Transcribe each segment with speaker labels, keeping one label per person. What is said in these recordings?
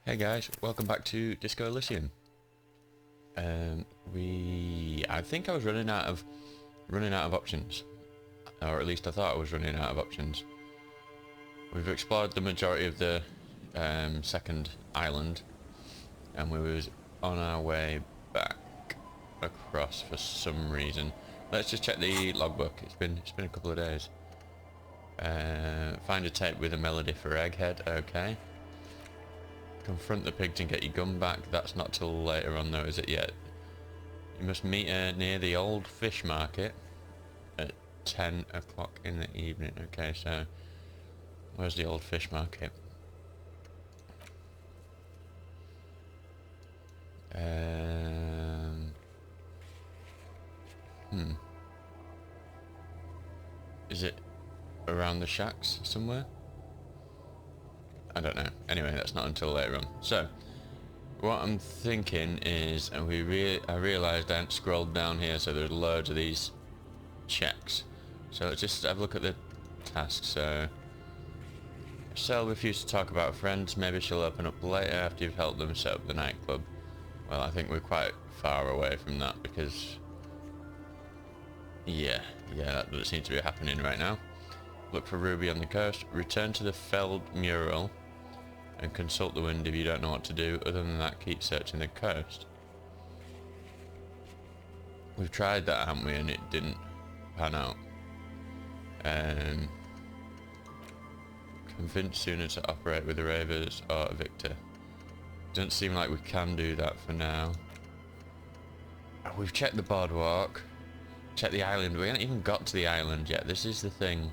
Speaker 1: Hey guys, welcome back to Disco Elysium. I think I was running out of options, or at least I thought I was running out of options. We've explored the majority of the second island, and we was on our way back across for some reason. Let's just check the logbook. It's been a couple of days. Find a tape with a melody for Egghead. Okay. Confront the pigs and get your gun back. That's not till later on though, is it yet? You must meet her near the old fish market at 10 o'clock in the evening. Okay, so where's the old fish market? Is it around the shacks somewhere? I don't know. Anyway, that's not until later on. So, what I'm thinking is, and I realised I hadn't scrolled down here, so there's loads of these checks. So let's just have a look at the tasks. So, Sel refused to talk about friends. Maybe she'll open up later after you've helped them set up the nightclub. Well, I think we're quite far away from that because, yeah, that doesn't seem to be happening right now. Look for Ruby on the coast. Return to the Feld mural and consult the wind if you don't know what to do. Other than that, keep searching the coast. We've tried that, haven't we, and it didn't pan out. Convince Sooner to operate with the Ravers or Victor. Doesn't seem like we can do that for now. We've checked the boardwalk, checked the island. We haven't even got to the island yet. This is the thing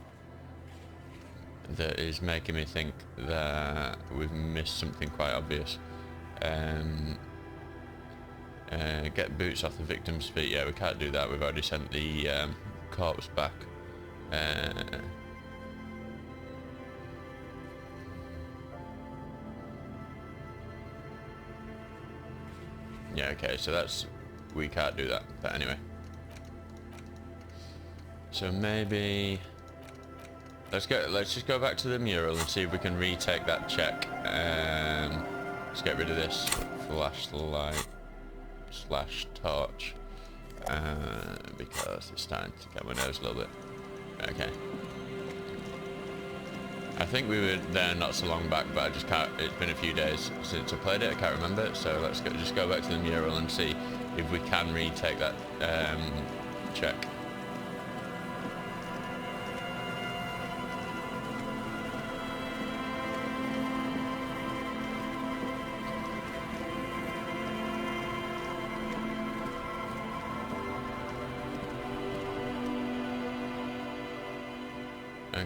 Speaker 1: that is making me think that we've missed something quite obvious. Get boots off the victim's feet. Yeah, we can't do that. We've already sent the corpse back. Yeah, okay, so we can't do that. But anyway. So maybe let's just go back to the mural and see if we can retake that check. Let's get rid of this flashlight / torch because it's starting to get my nose a little bit. Okay. I think we were there not so long back, but I just can't. It's been a few days since I played it. I can't remember. So let's just go back to the mural and see if we can retake that check.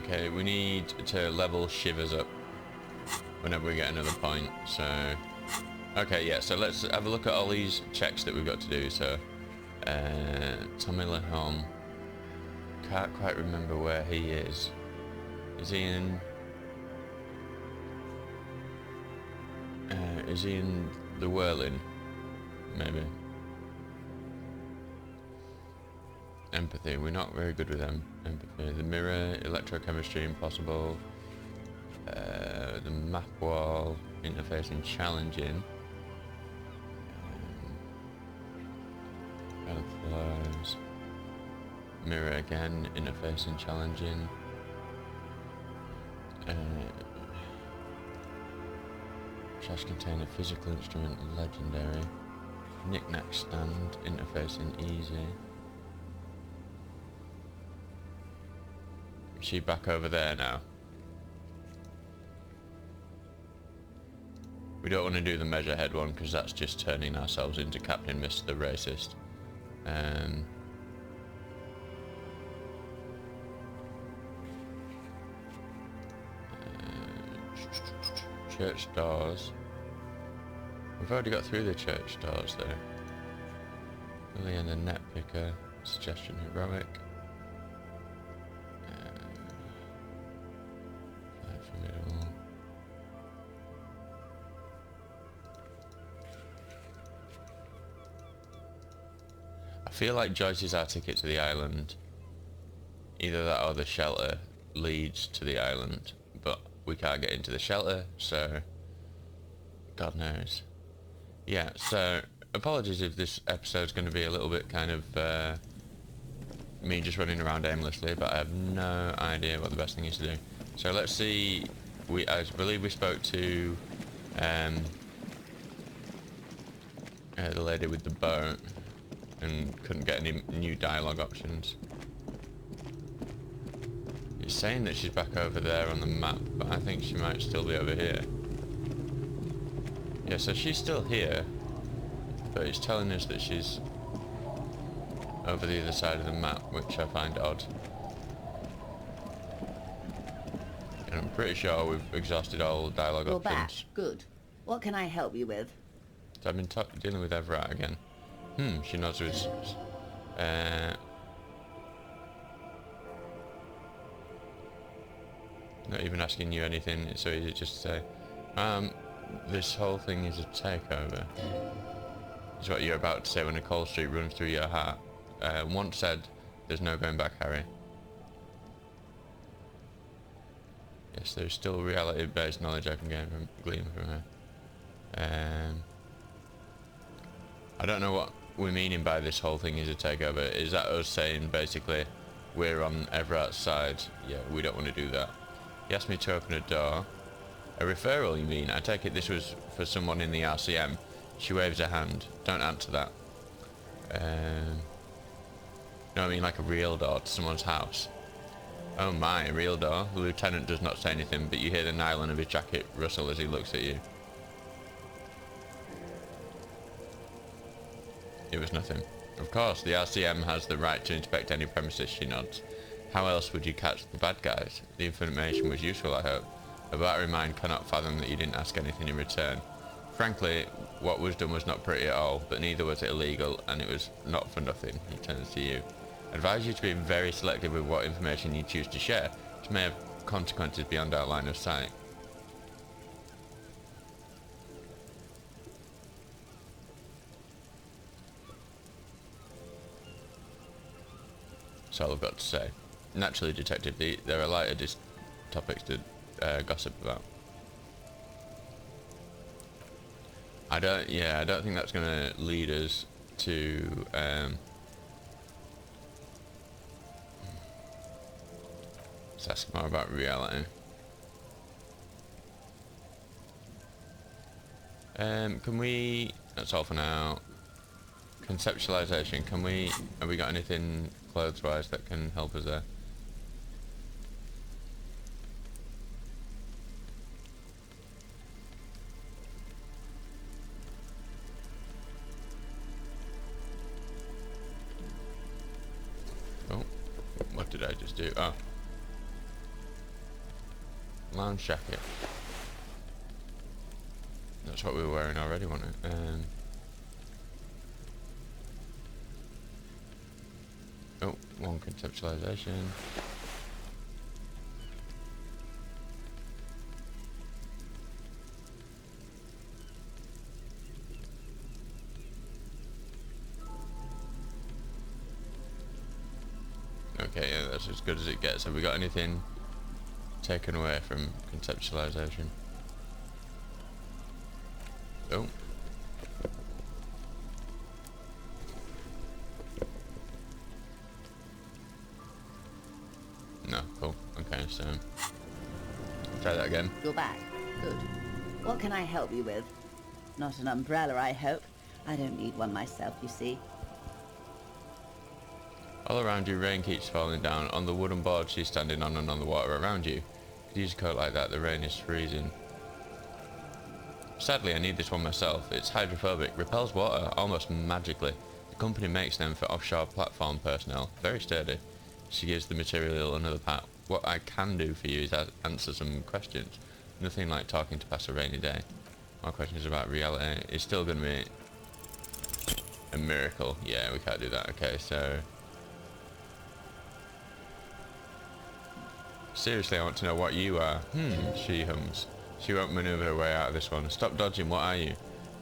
Speaker 1: Okay, we need to level Shivers up whenever we get another point, so... Okay, yeah, so let's have a look at all these checks that we've got to do, so... Tommy Lehom... Can't quite remember where he is. Is he in... is he in the Whirling? Maybe. Empathy, we're not very good with them. Empathy, the mirror, electrochemistry, impossible. The map wall, interfacing, challenging. Flows. Mirror again, interfacing, challenging. Trash container, physical instrument, legendary. Knick-knack stand, interfacing, easy. Is she back over there now? We don't want to do the measurehead one because that's just turning ourselves into Captain Mr. the Racist. Church doors. We've already got through the church doors there. Lily and the net picker. Suggestion heroic. I feel like Joyce is our ticket to the island. Either that or the shelter leads to the island, but we can't get into the shelter, so God knows. Yeah, so apologies if this episode's going to be a little bit kind of me just running around aimlessly, but I have no idea what the best thing is to do. So let's see. I believe we spoke to the lady with the boat and couldn't get any new dialogue options. It's saying that she's back over there on the map, but I think she might still be over here. Yeah, so she's still here, but it's telling us that she's over the other side of the map, which I find odd. And I'm pretty sure we've exhausted all dialogue
Speaker 2: You're
Speaker 1: options.
Speaker 2: back. Good. What can I help you with?
Speaker 1: So I've been dealing with Everett again. She nods with... not even asking you anything, it's so easy just to say, this whole thing is a takeover. Is what you're about to say when a cold streak runs through your heart. Once said, there's no going back, Harry. Yes, there's still reality-based knowledge I can glean from her. I don't know what we're meaning by this whole thing is a takeover. Is that us saying basically we're on Everett's side? Yeah, we don't want to do that. He asked me to open a door. A referral, you mean? I take it this was for someone in the RCM. She waves her hand. Don't answer that. No, I mean like a real door to someone's house. Oh my, a real door? The lieutenant does not say anything, but you hear the nylon of his jacket rustle as he looks at you. It was nothing. Of course, the RCM has the right to inspect any premises, she nods. How else would you catch the bad guys? The information was useful, I hope. A battery mind cannot fathom that you didn't ask anything in return. Frankly, what was done was not pretty at all, but neither was it illegal, and it was not for nothing. He turns to you. I advise you to be very selective with what information you choose to share, which may have consequences beyond our line of sight. That's all I've got to say. Naturally, Detective, there are lighter topics to gossip about. I don't think that's going to lead us to let's ask more about reality. Can we? That's all for now. Conceptualization. Have we got anything clothes-wise that can help us there? Oh, what did I just do? Oh. Lounge jacket. That's what we were wearing already, wasn't it? Oh, one conceptualization. Okay, yeah, that's as good as it gets. Have we got anything taken away from conceptualization? Oh. No, cool. Okay, so try that again.
Speaker 2: You're back. Good. What can I help you with? Not an umbrella, I hope. I don't need one myself, you see.
Speaker 1: All around you, rain keeps falling down. On the wooden board she's standing on and on the water around you. Could you use a coat like that? The rain is freezing. Sadly, I need this one myself. It's hydrophobic, repels water almost magically. The company makes them for offshore platform personnel. Very sturdy. She gives the material another pat. What I can do for you is answer some questions. Nothing like talking to pass a rainy day. More questions about reality. It's still going to be a miracle. Yeah, we can't do that. Okay, so... Seriously, I want to know what you are. She hums. She won't maneuver her way out of this one. Stop dodging, what are you?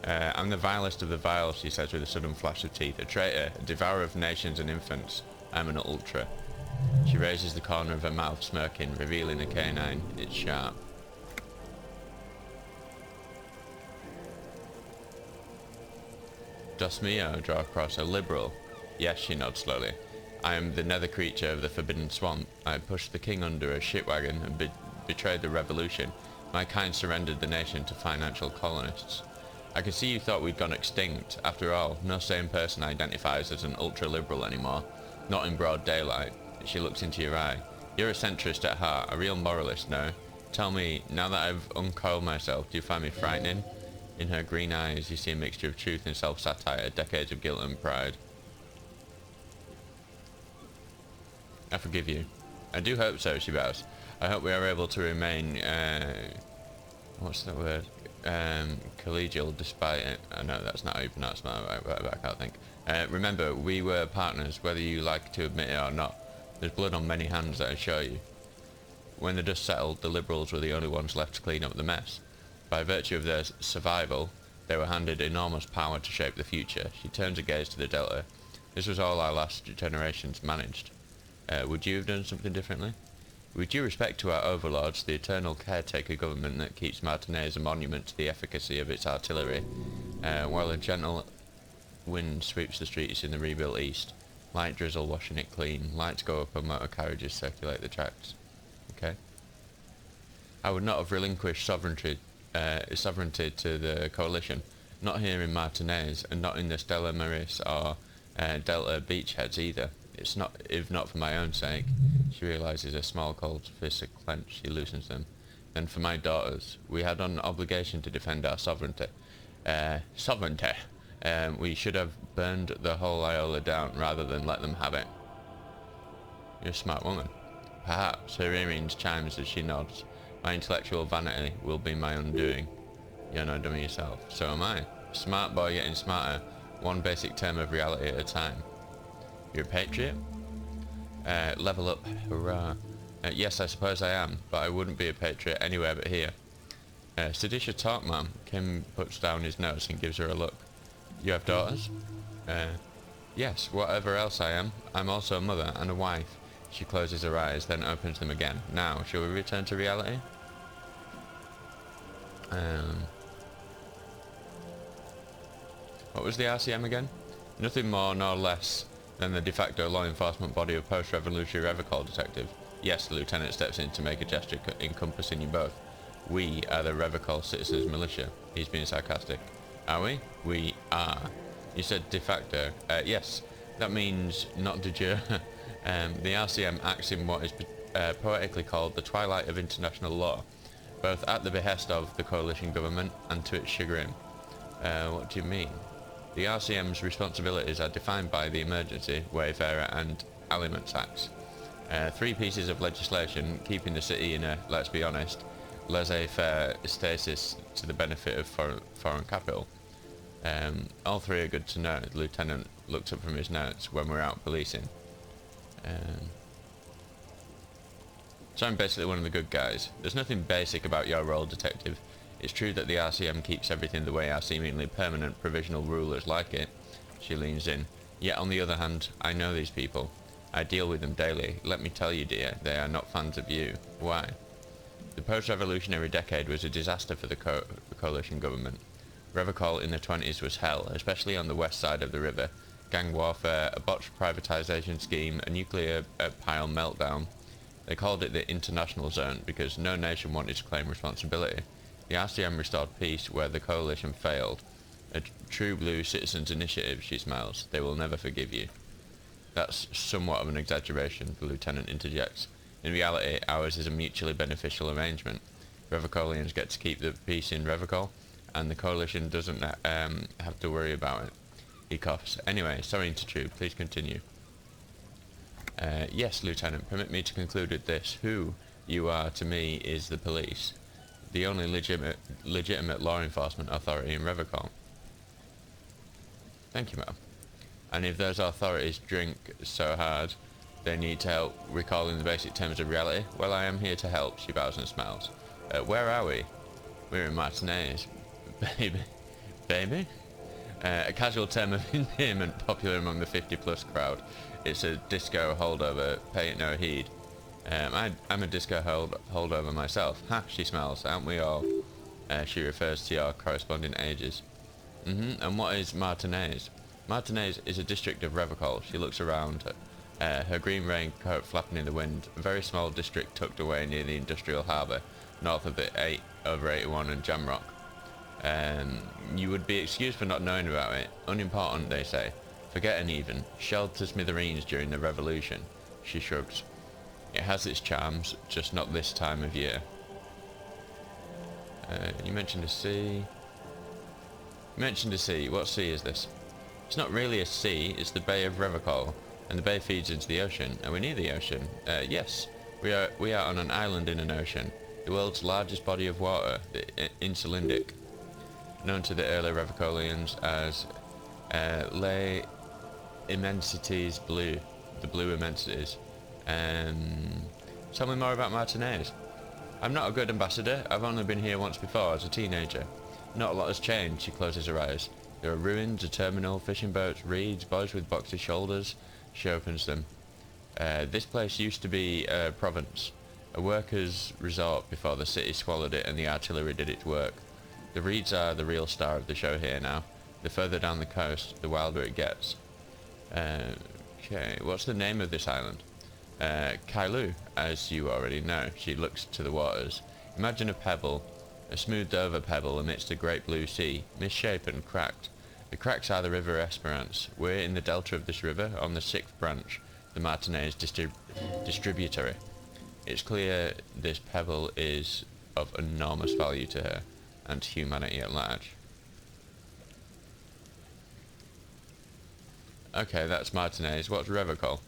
Speaker 1: I'm the vilest of the vile, she says with a sudden flash of teeth. A traitor, a devourer of nations and infants. I'm an ultra. She raises the corner of her mouth, smirking, revealing a canine. It's sharp. Dos mio, draw across, a liberal. Yes, she nods slowly. I am the nether creature of the Forbidden Swamp. I pushed the king under a shipwagon and betrayed the revolution. My kind surrendered the nation to financial colonists. I can see you thought we'd gone extinct. After all, no sane person identifies as an ultra-liberal anymore. Not in broad daylight. She looks into your eye. You're a centrist at heart, a real moralist, no? Tell me, now that I've uncoiled myself, do you find me frightening? In her green eyes, you see a mixture of truth and self-satire, decades of guilt and pride. I forgive you. I do hope so, she bows. I hope we are able to remain, what's the word? Collegial despite it. I know that's not how you pronounce that, but I can't think. Remember, we were partners, whether you like to admit it or not. There's blood on many hands, I assure you. When the dust settled, the Liberals were the only ones left to clean up the mess. By virtue of their survival, they were handed enormous power to shape the future. She turns her gaze to the Delta. This was all our last generations managed. Would you have done something differently? With due respect to our overlords, the eternal caretaker government that keeps Martinez a monument to the efficacy of its artillery, while a gentle wind sweeps the streets in the rebuilt east, light drizzle washing it clean, lights go up and motor carriages circulate the tracks. Okay. I would not have relinquished sovereignty to the coalition, not here in Martinez, and not in the Stella Maris or Delta beachheads either. It's not, if not for my own sake. She realises her small cold fists are clenched. She loosens them. Then for my daughters, we had an obligation to defend our sovereignty. We should have burned the whole Iola down rather than let them have it. You're a smart woman. Perhaps. Her earrings chimes as she nods. My intellectual vanity will be my undoing. You're no dummy yourself. So am I. Smart boy getting smarter. One basic term of reality at a time. You're a patriot? Level up, hurrah. Yes, I suppose I am, but I wouldn't be a patriot anywhere but here. Seditious talk, ma'am. Kim puts down his notes and gives her a look. You have daughters? Yes, whatever else I am, I'm also a mother and a wife. She closes her eyes, then opens them again. Now, shall we return to reality? What was the RCM again? Nothing more nor less than the de facto law enforcement body of post-revolutionary Revocol detective. Yes, the lieutenant steps in to make a gesture encompassing you both. We are the Revocol Citizens Militia. He's being sarcastic. Are we? We are. You said de facto. Yes, that means not de jure. The RCM acts in what is poetically called the twilight of international law, both at the behest of the coalition government and to its chagrin. What do you mean? The RCM's responsibilities are defined by the Emergency, Wayfarer and Aliments Acts. 3 pieces of legislation keeping the city in a, let's be honest, laissez-faire stasis to the benefit of foreign capital. All 3 are good to know. The lieutenant looked up from his notes when we're out policing. So I'm basically one of the good guys. There's nothing basic about your role, detective. It's true that the RCM keeps everything the way our seemingly permanent provisional rulers like it. She leans in. Yet on the other hand, I know these people. I deal with them daily. Let me tell you, dear, they are not fans of you. Why? The post-revolutionary decade was a disaster for the coalition government. Revocol in the 20s was hell, especially on the west side of the river. Gang warfare, a botched privatisation scheme, a nuclear pile meltdown. They called it the international zone because no nation wanted to claim responsibility. The RCM restored peace where the coalition failed. A true blue citizens' initiative, she smiles. They will never forgive you. That's somewhat of an exaggeration, the lieutenant interjects. In reality, ours is a mutually beneficial arrangement. Revocolians get to keep the peace in Revocol, and the coalition doesn't have to worry about it. He coughs. Anyway, sorry to intrude. Please continue. Yes, Lieutenant, permit me to conclude with this. Who you are to me is the police. The only legitimate law enforcement authority in Revocol. Thank you, ma'am. And if those authorities drink so hard they need to help recalling the basic terms of reality, well, I am here to help, she bows and smiles. Where are we? We're in Martinez. Baby? Baby? A casual term of endearment popular among the 50-plus crowd. It's a disco holdover, pay it no heed. I'm a disco holdover myself. Ha, she smiles, aren't we all? She refers to your corresponding ages. And what is Martinez? Martinez is a district of Revocol. She looks around, her green raincoat flapping in the wind. A very small district tucked away near the industrial harbour, north of the 8/81 and Jamrock. You would be excused for not knowing about it. Unimportant, they say. Forgetting even. Shelled to smithereens during the revolution. She shrugs. It has its charms, just not this time of year. You mentioned a sea. You mentioned a sea. What sea is this? It's not really a sea, it's the Bay of Revocol, and the bay feeds into the ocean, and we're near the ocean. Yes, we are on an island in an ocean, the world's largest body of water, the Insulindic, known to the early Revocolians as Les Immensities Blue, the Blue Immensities. Tell me more about Martinez. I'm not a good ambassador. I've only been here once before as a teenager. Not a lot has changed. She closes her eyes. There are ruins, a terminal, fishing boats, reeds, boys with boxy shoulders. She opens them. This place used to be a province, a workers' resort before the city swallowed it and the artillery did its work. The reeds are the real star of the show here now. The further down the coast, the wilder it gets. Okay, what's the name of this island? Kailu, as you already know. She looks to the waters. Imagine a pebble, a smoothed over pebble amidst a great blue sea, misshapen, cracked. The cracks are the river Esperance. We're in the delta of this river, on the 6th branch, the Martinez distributary. It's clear this pebble is of enormous value to her, and to humanity at large. Okay, that's Martinez. What's Revocol?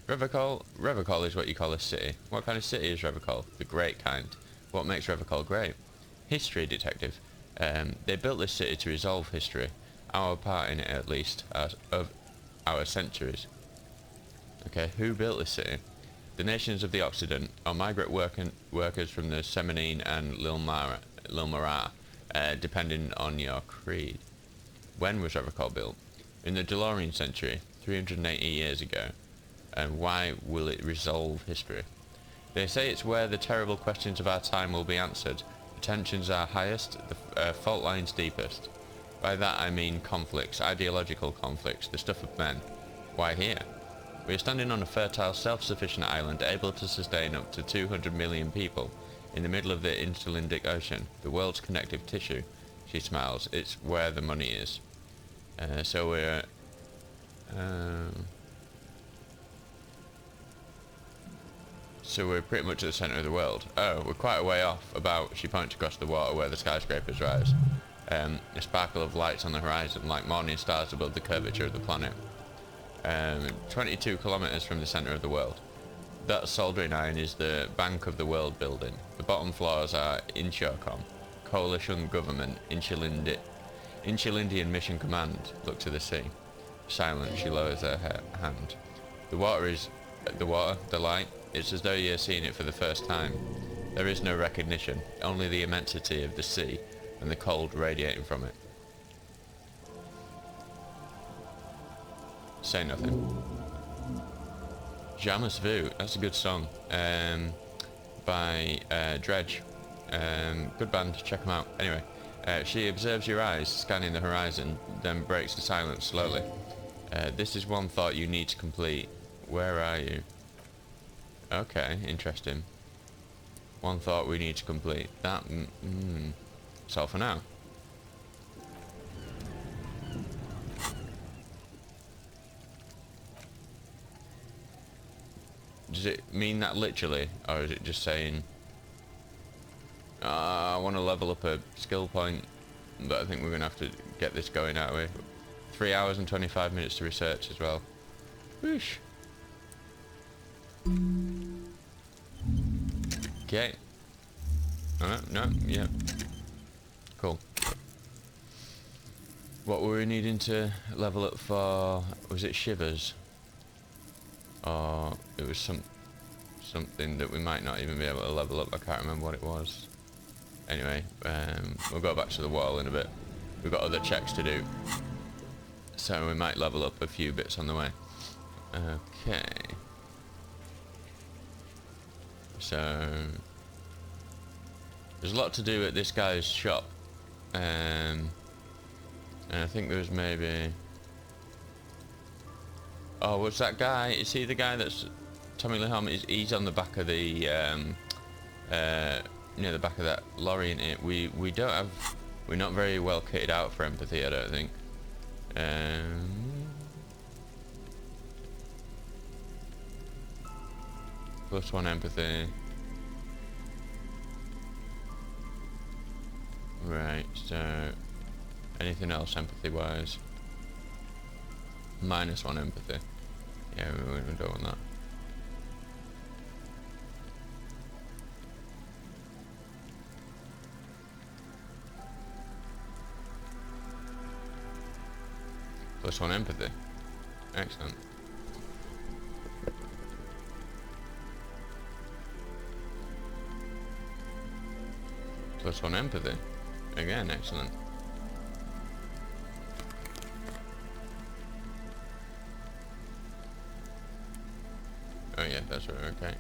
Speaker 1: Revocol is what you call a city. What kind of city is Revocol? The great kind. What makes Revocol great? History, detective. They built this city to resolve history. Our part in it, at least, of our centuries. Okay, who built this city? The nations of the Occident, or migrant workers from the Seminine and Lilmara, depending on your creed. When was Revocol built? In the Delorian century, 380 years ago. And why will it resolve history? They say it's where the terrible questions of our time will be answered. The tensions are highest, the fault lines deepest. By that I mean conflicts, ideological conflicts, the stuff of men. Why here? We are standing on a fertile, self-sufficient island able to sustain up to 200 million people in the middle of the Interlindic Ocean, the world's connective tissue. She smiles. It's where the money is. So we're... So we're pretty much at the centre of the world. Oh, we're quite a way off, about, she points across the water where the skyscrapers rise. A sparkle of lights on the horizon, like morning stars above the curvature of the planet. 22 kilometres from the centre of the world. That soldering iron is the Bank of the World building. The bottom floors are Inchocom, Coalition Government, Inchilindian Mission Command. Look to the sea. Silent, she lowers her hand. The water, the light. It's as though you're seeing it for the first time. There is no recognition, only the immensity of the sea and the cold radiating from it. Say nothing. Jamus Vu, that's a good song. By Dredge. Good band, check them out. Anyway, she observes your eyes, scanning the horizon, then breaks the silence slowly. This is one thought you need to complete. Where are you? Okay, interesting. One thought we need to complete. That, that's all for now. Does it mean that literally, or is it just saying, I want to level up a skill point, but I think we're going to have to get this going out of it. 3 hours and 25 minutes to research as well. Whoosh. Okay. No, yeah. Cool. What were we needing to level up for? Was it Shivers? Or it was something that we might not even be able to level up. I can't remember what it was. Anyway, we'll go back to the wall in a bit. We've got other checks to do, so we might level up a few bits on the way. Okay. So there's a lot to do at this guy's shop. And I think there was maybe... Oh, what's that guy? Is he the guy that's... Tommy Lee Holmes, he's on the back of the... near the back of that lorry in it. We don't have... We're not very well kitted out for empathy, I don't think. +1 empathy. Right, so... Anything else empathy-wise? -1 empathy. Yeah, we don't want that. +1 empathy. Excellent. +1 empathy. Again, excellent. Oh yeah, that's right, okay.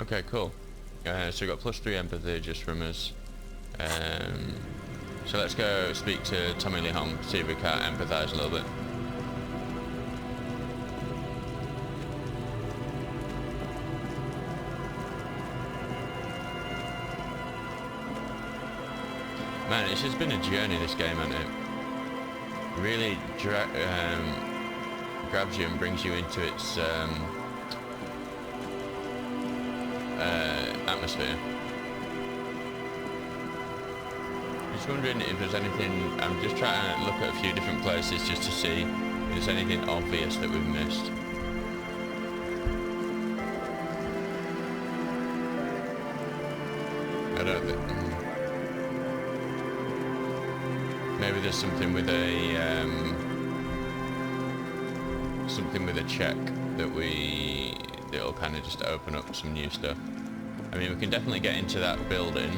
Speaker 1: Okay, cool. So we got +3 empathy just from us. So let's go speak to Tommy Lee Holmes, see if we can't empathise a little bit. Man, it's just been a journey, this game, hasn't it? Really grabs you and brings you into its atmosphere. Just wondering if there's anything... I'm just trying to look at a few different places just to see if there's anything obvious that we've missed. I don't think... Maybe there's something with a check that that'll kind of just open up some new stuff. I mean, we can definitely get into that building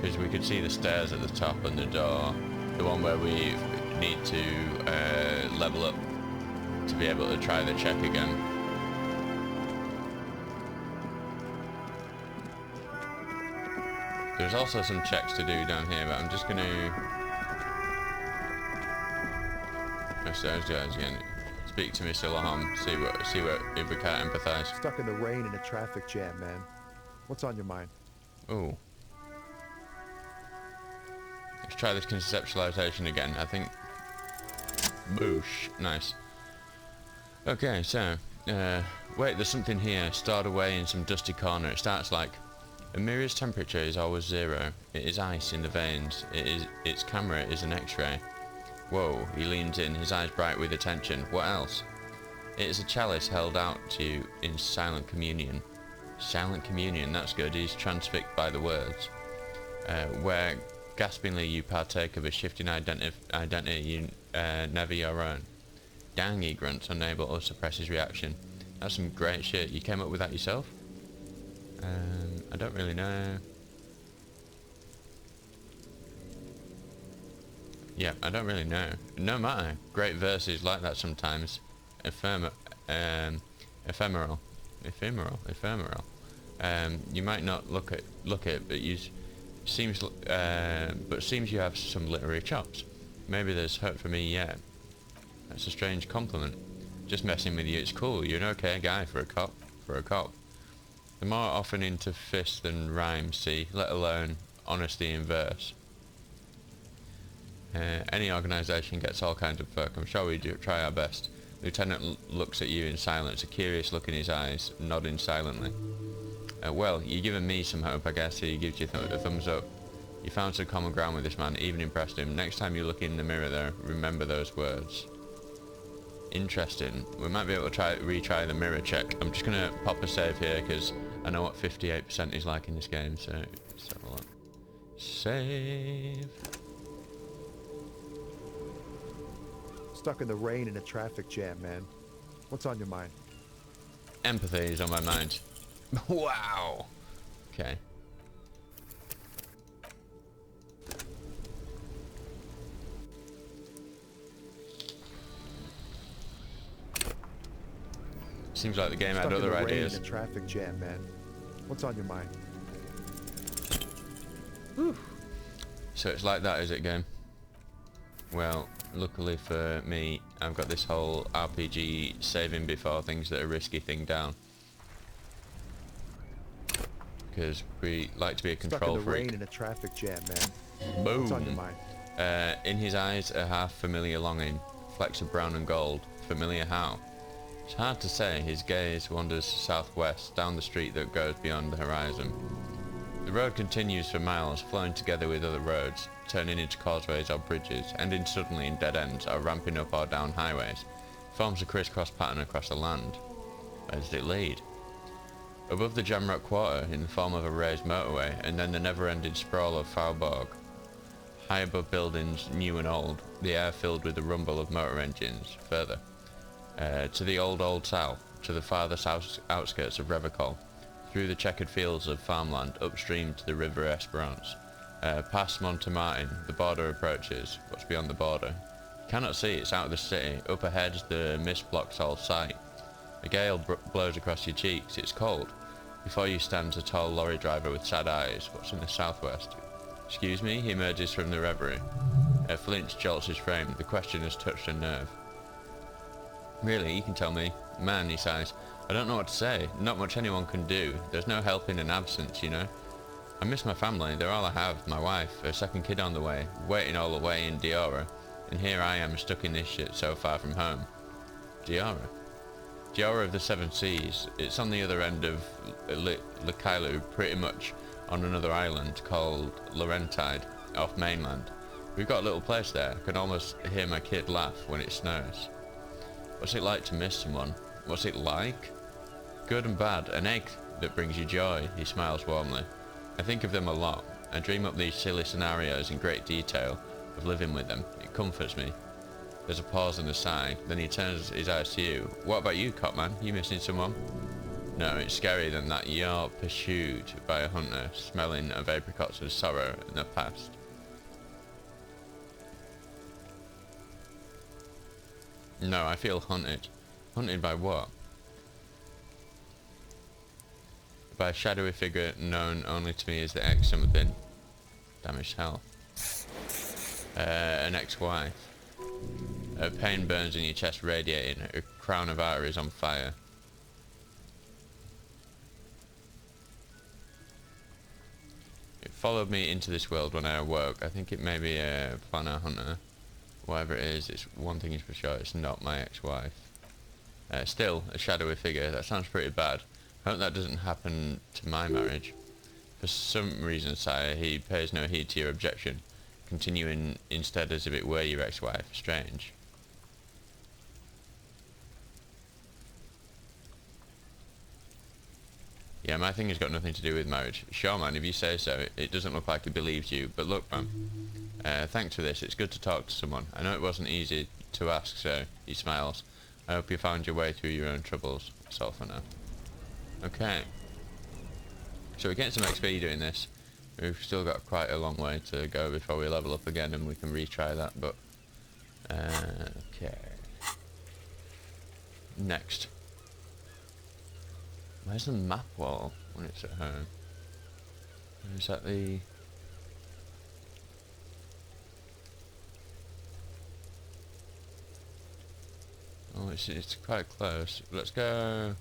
Speaker 1: because we could see the stairs at the top and the door, the one where we need to level up to be able to try the check again. There's also some checks to do down here, but I'm just going to... Those guys again. Speak to Mr. Laham, see what if we can't empathise.
Speaker 3: Stuck in the rain in a traffic jam, man. What's on your mind?
Speaker 1: Ooh. Let's try this conceptualization again. I think... Boosh. Nice. Okay, so... wait, there's something here, stored away in some dusty corner. It starts like... A mirror's temperature is always 0. It is ice in the veins. Its camera is an X-ray. Whoa, he leans in, his eyes bright with attention. What else? It is a chalice held out to you in silent communion. Silent communion, that's good. He's transfixed by the words. Where gaspingly you partake of a shifting identity you never your own. Dang, he grunts, unable to suppress his reaction. That's some great shit. You came up with that yourself? I don't really know. Yeah, I don't really know. No matter. Great verses like that sometimes. Ephemeral. You might not look it, but seems you have some literary chops. Maybe there's hope for me yet. That's a strange compliment. Just messing with you. It's cool. You're an okay guy for a cop. The more often into fists than rhymes, see, let alone honesty in verse. Any organisation gets all kinds of folk. I'm sure we do try our best. Lieutenant looks at you in silence, a curious look in his eyes, nodding silently. Well, you're giving me some hope, I guess. He gives you a thumbs up. You found some common ground with this man, even impressed him. Next time you look in the mirror there, remember those words. Interesting. We might be able to retry the mirror check. I'm just going to pop a save here, because I know what 58% is like in this game, so let's have a look. Save.
Speaker 3: Stuck in the rain in a traffic jam, man. What's on your mind?
Speaker 1: Empathy is on my mind. Wow. Okay. Seems like the game
Speaker 3: Stuck
Speaker 1: had
Speaker 3: in the
Speaker 1: other
Speaker 3: rain
Speaker 1: ideas.
Speaker 3: in a traffic jam, man. What's on your mind?
Speaker 1: So it's like that, is it, game? Well, luckily for me, I've got this whole RPG saving before things that are risky thing down. Because we like to be a control
Speaker 3: Stuck in the
Speaker 1: freak.
Speaker 3: rain in a traffic jam, man.
Speaker 1: Boom!
Speaker 3: What's on your mind?
Speaker 1: In his eyes, a half-familiar longing, flecks of brown and gold. Familiar how? It's hard to say. His gaze wanders southwest, down the street that goes beyond the horizon. The road continues for miles, flowing together with other roads, turning into causeways or bridges, ending suddenly in dead ends or ramping up or down highways. It forms a crisscross pattern across the land. Where does it lead? Above the Jamrock Quarter, in the form of a raised motorway, and then the never-ending sprawl of Faubourg. High above buildings, new and old, the air filled with the rumble of motor engines. Further, to the old south, to the farthest outskirts of Revacol, through the checkered fields of farmland, upstream to the River Esperance. Past Montmartin, the border approaches. What's beyond the border? You cannot see, it's out of the city. Up ahead, the mist blocks all sight. A gale blows across your cheeks. It's cold. Before you stands a tall lorry driver with sad eyes. What's in the southwest? Excuse me? He emerges from the reverie. A flinch jolts his frame. The question has touched a nerve. Really, you can tell me. Man, he sighs. I don't know what to say. Not much anyone can do. There's no help in an absence, you know. I miss my family. They're all I have. My wife, a second kid on the way, waiting all the way in Diora. And here I am stuck in this shit so far from home. Diora? Diora of the Seven Seas. It's on the other end of Lekailu, pretty much on another island called Laurentide, off mainland. We've got a little place there. I can almost hear my kid laugh when it snows. What's it like to miss someone? What's it like? Good and bad. An egg that brings you joy. He smiles warmly. I think of them a lot. I dream up these silly scenarios in great detail of living with them. It comforts me. There's a pause and a sigh. Then he turns his eyes to you. What about you, Copman? You missing someone? No, it's scarier than that. You're pursued by a hunter, smelling of apricots of sorrow in the past. No, I feel hunted. Hunted by what? By a shadowy figure known only to me as the ex something. Damaged health. An ex-wife. Her pain burns in your chest, radiating. A crown of arteries on fire. It followed me into this world when I awoke. I think it may be a planner hunter. Whatever it is, it's one thing is for sure, it's not my ex-wife. Still, a shadowy figure. That sounds pretty bad. I hope that doesn't happen to my marriage. For some reason, sire, he pays no heed to your objection, continuing instead as if it were your ex-wife. Strange. Yeah, my thing has got nothing to do with marriage. Sure, man, if you say so. It doesn't look like he believes you, but look, man. Thanks for this. It's good to talk to someone. I know it wasn't easy to ask, so he smiles. I hope you found your way through your own troubles. That's all for now. Okay. So we're getting some XP doing this. We've still got quite a long way to go before we level up again and we can retry that, but... okay. Next. Where's the map wall when it's at home? Is that the... Oh, it's quite close. Let's go...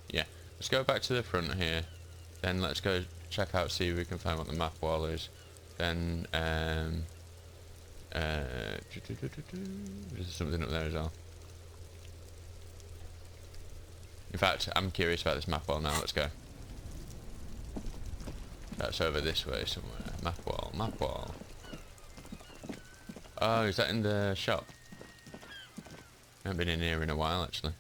Speaker 1: Yeah, let's go back to the front here. Then let's go check out, see if we can find what the map wall is. Then, there's something up there as well. In fact, I'm curious about this map wall now. Let's go. That's over this way somewhere. Map wall, map wall. Oh, is that in the shop? I haven't been in here in a while, actually.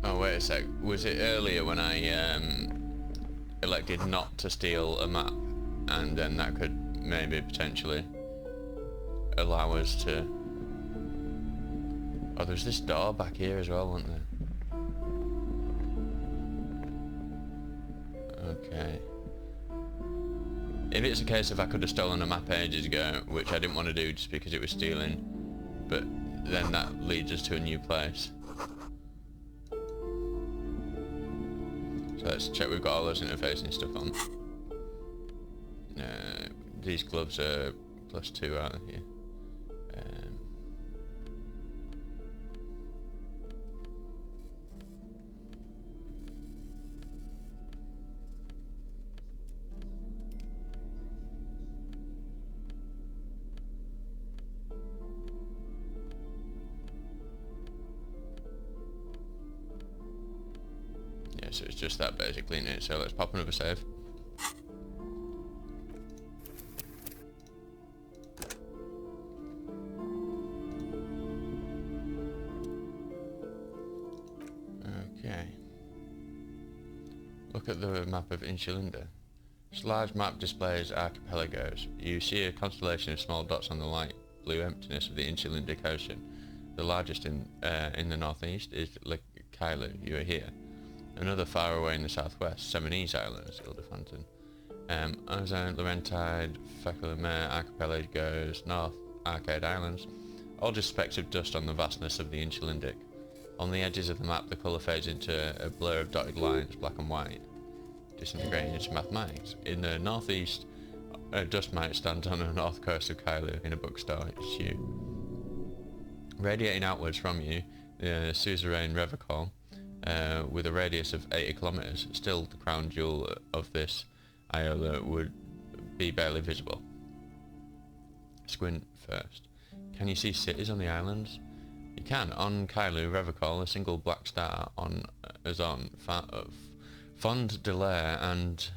Speaker 1: Oh, wait a sec. Was it earlier when I elected not to steal a map? And then that could maybe potentially allow us to Oh, there's this door back here as well, wasn't there? Okay. If it's a case of I could have stolen a map ages ago, which I didn't want to do just because it was stealing, but then that leads us to a new place. So let's check we've got all those interfacing stuff on. These gloves are +2 out of here. Yeah, so it's just that basically in it. So let's pop another save. Okay. Look at the map of Insulinda. This large map displays archipelagos. You see a constellation of small dots on the light blue emptiness of the Insulindic Ocean. The largest in the northeast is Lake Kailu. You are here. Another far away in the southwest, Seminese Islands, Ildefonten. Ozone, Laurentide, Fekulamer, Archipelagos, North Arcade Islands, all just specks of dust on the vastness of the Insulindic. On the edges of the map, the colour fades into a blur of dotted lines, black and white, disintegrating into mathematics. In the northeast, a dust mite stands on the north coast of Kailu in a bookstore. It's you. Radiating outwards from you, the suzerain Revacol, with a radius of 80 kilometres, still the crown jewel of this Iola would be barely visible. Squint first. Can you see cities on the islands? You can. On Kailu, Revacol, a single black star on Azon, Fond de l'Air and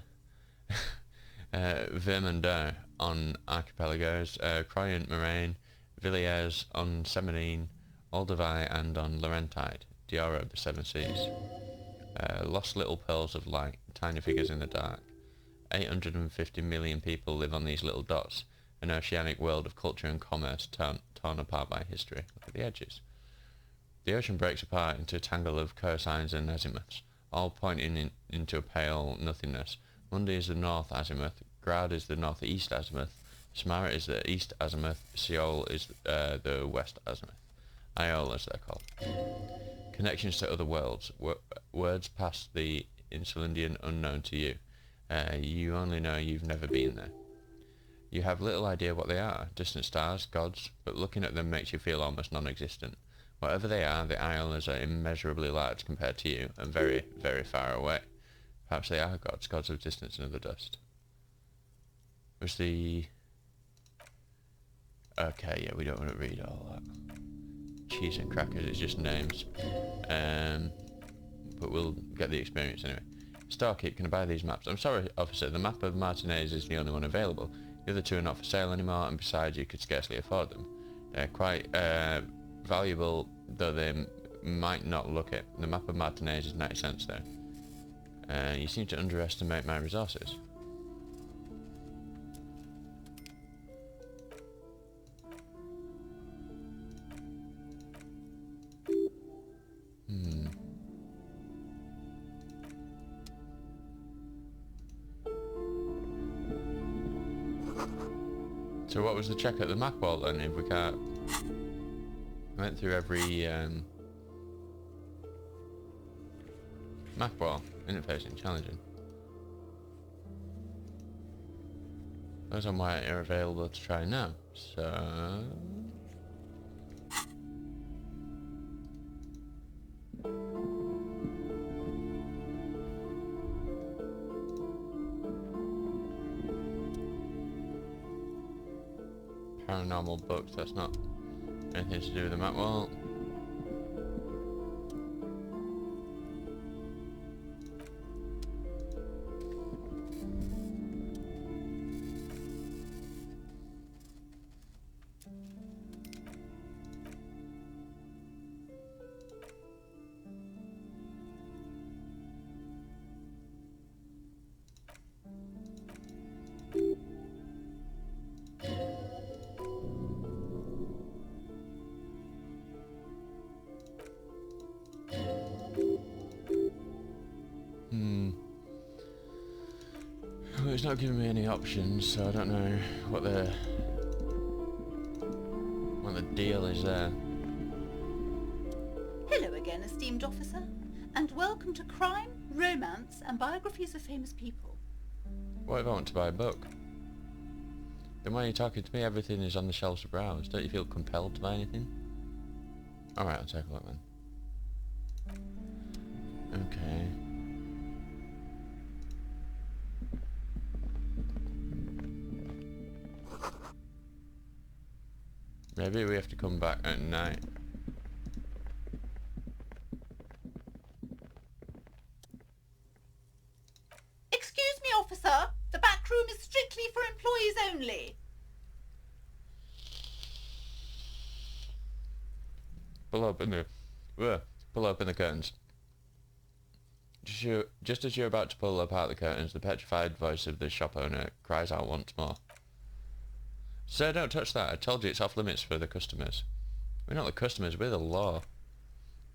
Speaker 1: Vermondeur on Archipelagos, Croyant Moraine, Villiers on Seminine, Olduvai and on Laurentide, Diora of the Seven Seas. Lost little pearls of light, tiny figures in the dark. 850 million people live on these little dots, an oceanic world of culture and commerce torn apart by history. Look at the edges. The ocean breaks apart into a tangle of cosines and azimuths, all pointing into a pale nothingness. Mundi is the north azimuth, Grad is the northeast azimuth, Samara is the east azimuth, Seoul is the west azimuth. Iolas they're called. Connections to other worlds, words past the Insulindian unknown to you. You only know you've never been there. You have little idea what they are, distant stars, gods, but looking at them makes you feel almost non-existent. Whatever they are, the Iolas are immeasurably large compared to you, and very, very far away. Perhaps they are gods, gods of distance and of the dust. Was the... Okay, yeah, we don't want to read all that. Cheese and crackers, it's just names. But we'll get the experience anyway. Starkeep, can I buy these maps? I'm sorry, officer, the map of Martinez is the only one available. The other two are not for sale anymore, and besides, you could scarcely afford them. They're quite valuable, though they might not look it. The map of Martinez is 90 cents though. You seem to underestimate my resources. So what was the check at the map wall then, if we can't... Went through every map wall, interfacing, challenging. Those on white are available to try now, so... Paranormal books, that's not anything to do with the map wall. it's not giving me any options, so I don't know what the deal is there.
Speaker 4: Hello again, esteemed officer, and welcome to Crime, Romance, and Biographies of Famous People.
Speaker 1: What if I want to buy a book? Then why are you talking to me? Everything is on the shelves to browse. Don't you feel compelled to buy anything? Alright, I'll take a look then. Okay. Maybe we have to come back at night.
Speaker 4: Excuse me, officer. The back room is strictly for employees only.
Speaker 1: Pull open the curtains. Just as you're about to pull apart the curtains, the petrified voice of the shop owner cries out once more. Sir, don't touch that. I told you it's off limits for the customers. We're not the customers, we're the law.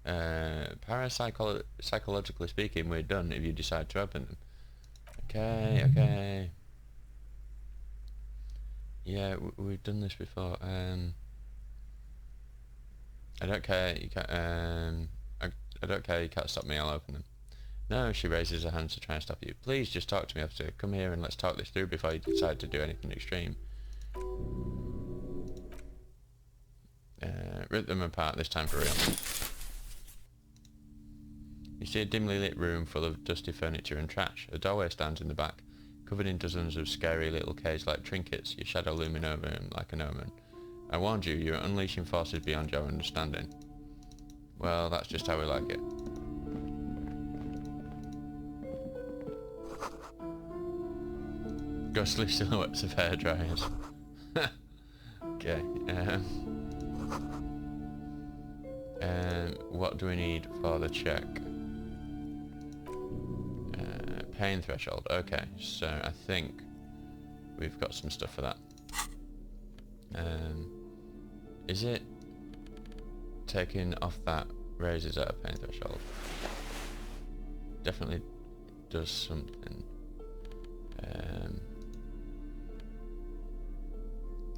Speaker 1: Parapsychologically speaking, we're done if you decide to open them. Okay. Yeah, we've done this before. I don't care. You can't. I don't care. You can't stop me. I'll open them. No, she raises her hands to try and stop you. Please, just talk to me, officer. Come here and let's talk this through before you decide to do anything extreme. Rip them apart this time for real. You see a dimly lit room full of dusty furniture and trash. A doorway stands in the back, covered in dozens of scary little cage-like trinkets, your shadow looming over him like an omen. I warned you, you're unleashing forces beyond your understanding. Well, that's just how we like it. Ghostly silhouettes of hairdryers. Okay. What do we need for the check? Pain threshold. Okay, so I think we've got some stuff for that. Is it taking off that raises at a pain threshold? Definitely does something.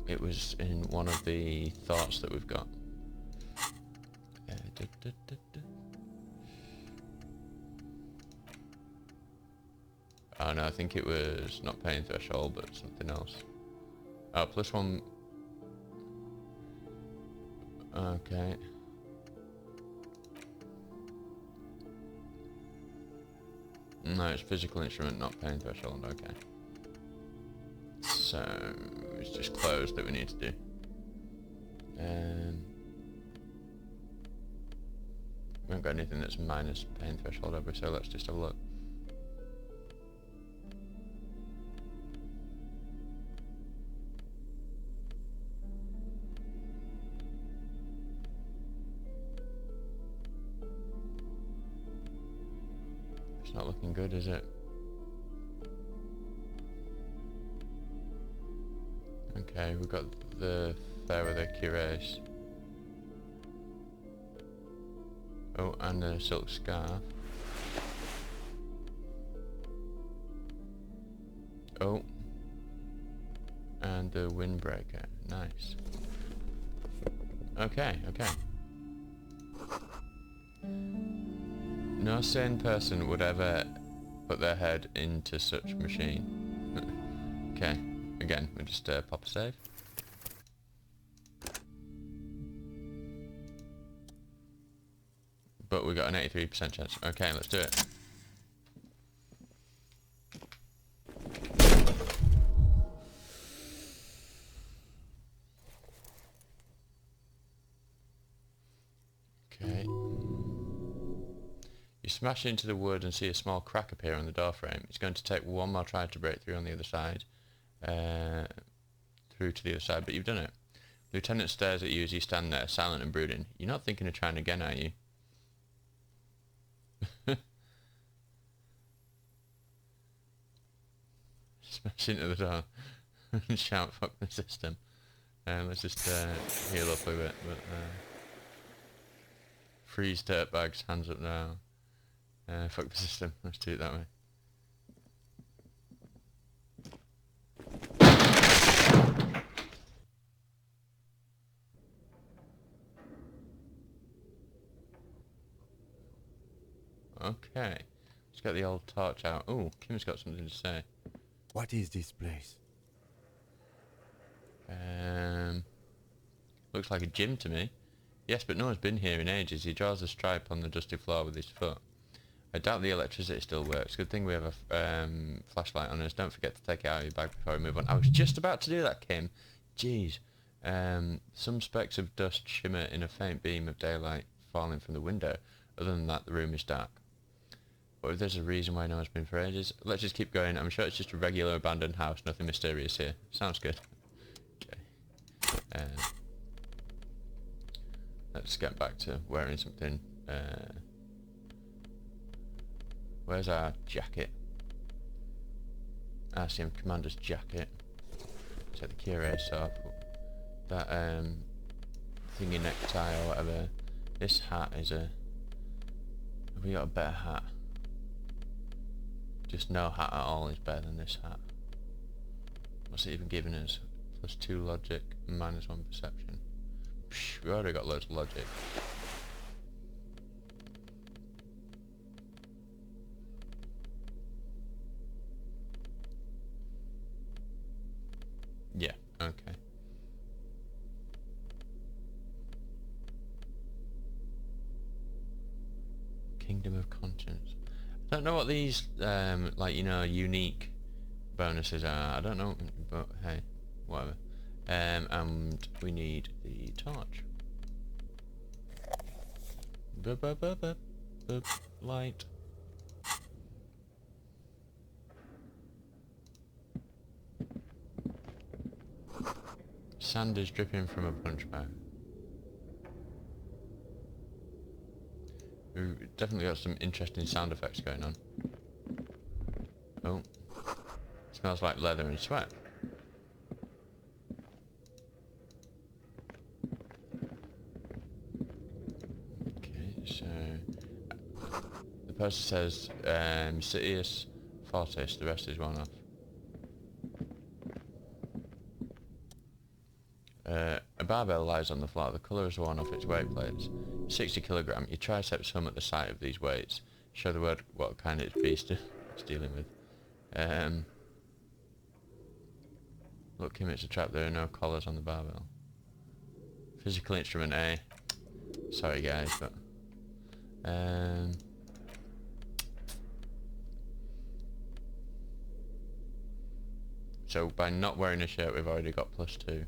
Speaker 1: It was in one of the thoughts that we've got. Oh no, I think it was not pain threshold, but something else. Oh, +1. Okay. No, it's physical instrument, not pain threshold. Okay. So it's just closed that we need to do. We haven't got anything that's minus pain threshold over, so let's just have a look. It's not looking good, is it? Okay, we've got the fair with the cuirass. Oh, and a silk scarf. Oh. And the windbreaker. Nice. Okay. No sane person would ever put their head into such machine. Okay. Again, we'll just pop a save. But we got an 83% chance. Okay, let's do it. Okay. You smash into the wood and see a small crack appear on the door frame. It's going to take one more try to break through on the other side. Through to the other side, but you've done it. Lieutenant stares at you as you stand there, silent and brooding. You're not thinking of trying again, are you? Smash into the door and shout, fuck the system. Let's just heal up a bit, but freeze dirtbags, hands up now. Fuck the system, let's do it that way. Okay. Let's get the old torch out. Oh, Kim's got something to say.
Speaker 5: What is this place?
Speaker 1: Looks like a gym to me. Yes, but no one's been here in ages. He draws a stripe on the dusty floor with his foot. I doubt the electricity still works. Good thing we have a flashlight on us. Don't forget to take it out of your bag before we move on. I was just about to do that, Kim. Jeez. Some specks of dust shimmer in a faint beam of daylight falling from the window. Other than that, the room is dark. But if there's a reason why no one's been for ages, let's just keep going. I'm sure it's just a regular abandoned house. Nothing mysterious here. Sounds good. Okay. Let's get back to wearing something. Where's our jacket? RCM Commander's jacket. Take the curate's off. That thingy necktie or whatever. This hat is a... Have we got a better hat? Just no hat at all is better than this hat. What's it even giving us? +2 logic, -1 perception. Psh, we already got loads of logic. Yeah, okay. Kingdom of Conscience. I don't know what these, like, you know, unique bonuses are. I don't know, but hey, whatever. And we need the torch. Bup, bup, bup, bup, bup. Light. Sand is dripping from a punch bag. We've definitely got some interesting sound effects going on. Oh. Smells like leather and sweat. Okay, so... The poster says, Citius Fortis, the rest is one off. A barbell lies on the floor. The colour is worn off its weight plates. 60 kilogram. Your triceps hum at the sight of these weights. Show the word what kind of beast it's dealing with. Look, Kim, it's a trap. There are no collars on the barbell. Physical instrument A. Sorry, guys, but... So, by not wearing a shirt, we've already got +2.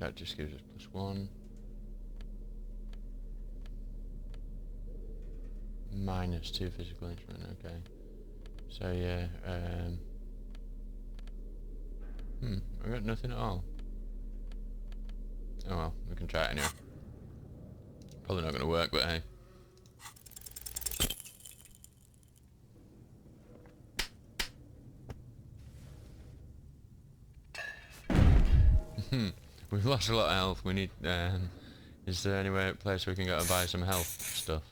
Speaker 1: That just gives us +1. -2 physical instrument, okay. So yeah, I got nothing at all. Oh well, we can try it anyway. Probably not gonna work, but hey. We've lost a lot of health. We need, is there any place we can go to buy some health stuff?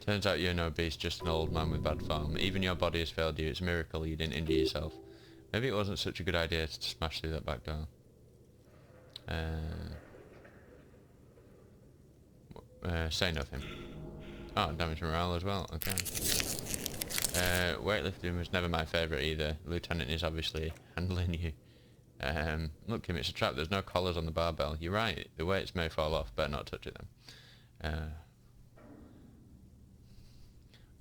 Speaker 1: Turns out you're no beast, just an old man with bad form. Even your body has failed you. It's a miracle you didn't injure yourself. Maybe it wasn't such a good idea to smash through that back door. Say nothing. Oh, damage morale as well. Okay. Weightlifting was never my favourite either. Lieutenant is obviously handling you. Look, Kim, it's a trap. There's no collars on the barbell. You're right. The weights may fall off. Better not touch it then.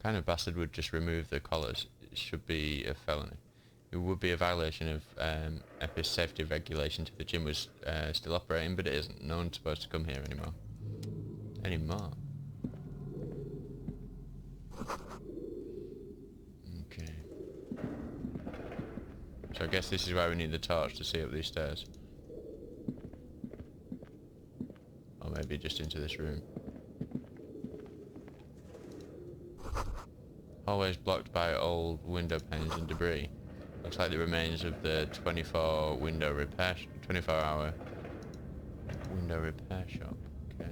Speaker 1: Kind of bastard would just remove the collars. It should be a felony. It would be a violation of EPI's safety regulation if the gym was still operating, but it isn't. No one's supposed to come here anymore. Okay. So I guess this is why we need the torch to see up these stairs. Or maybe just into this room. Hallways blocked by old window panes and debris. Looks like the remains of the 24-hour window repair shop. Okay.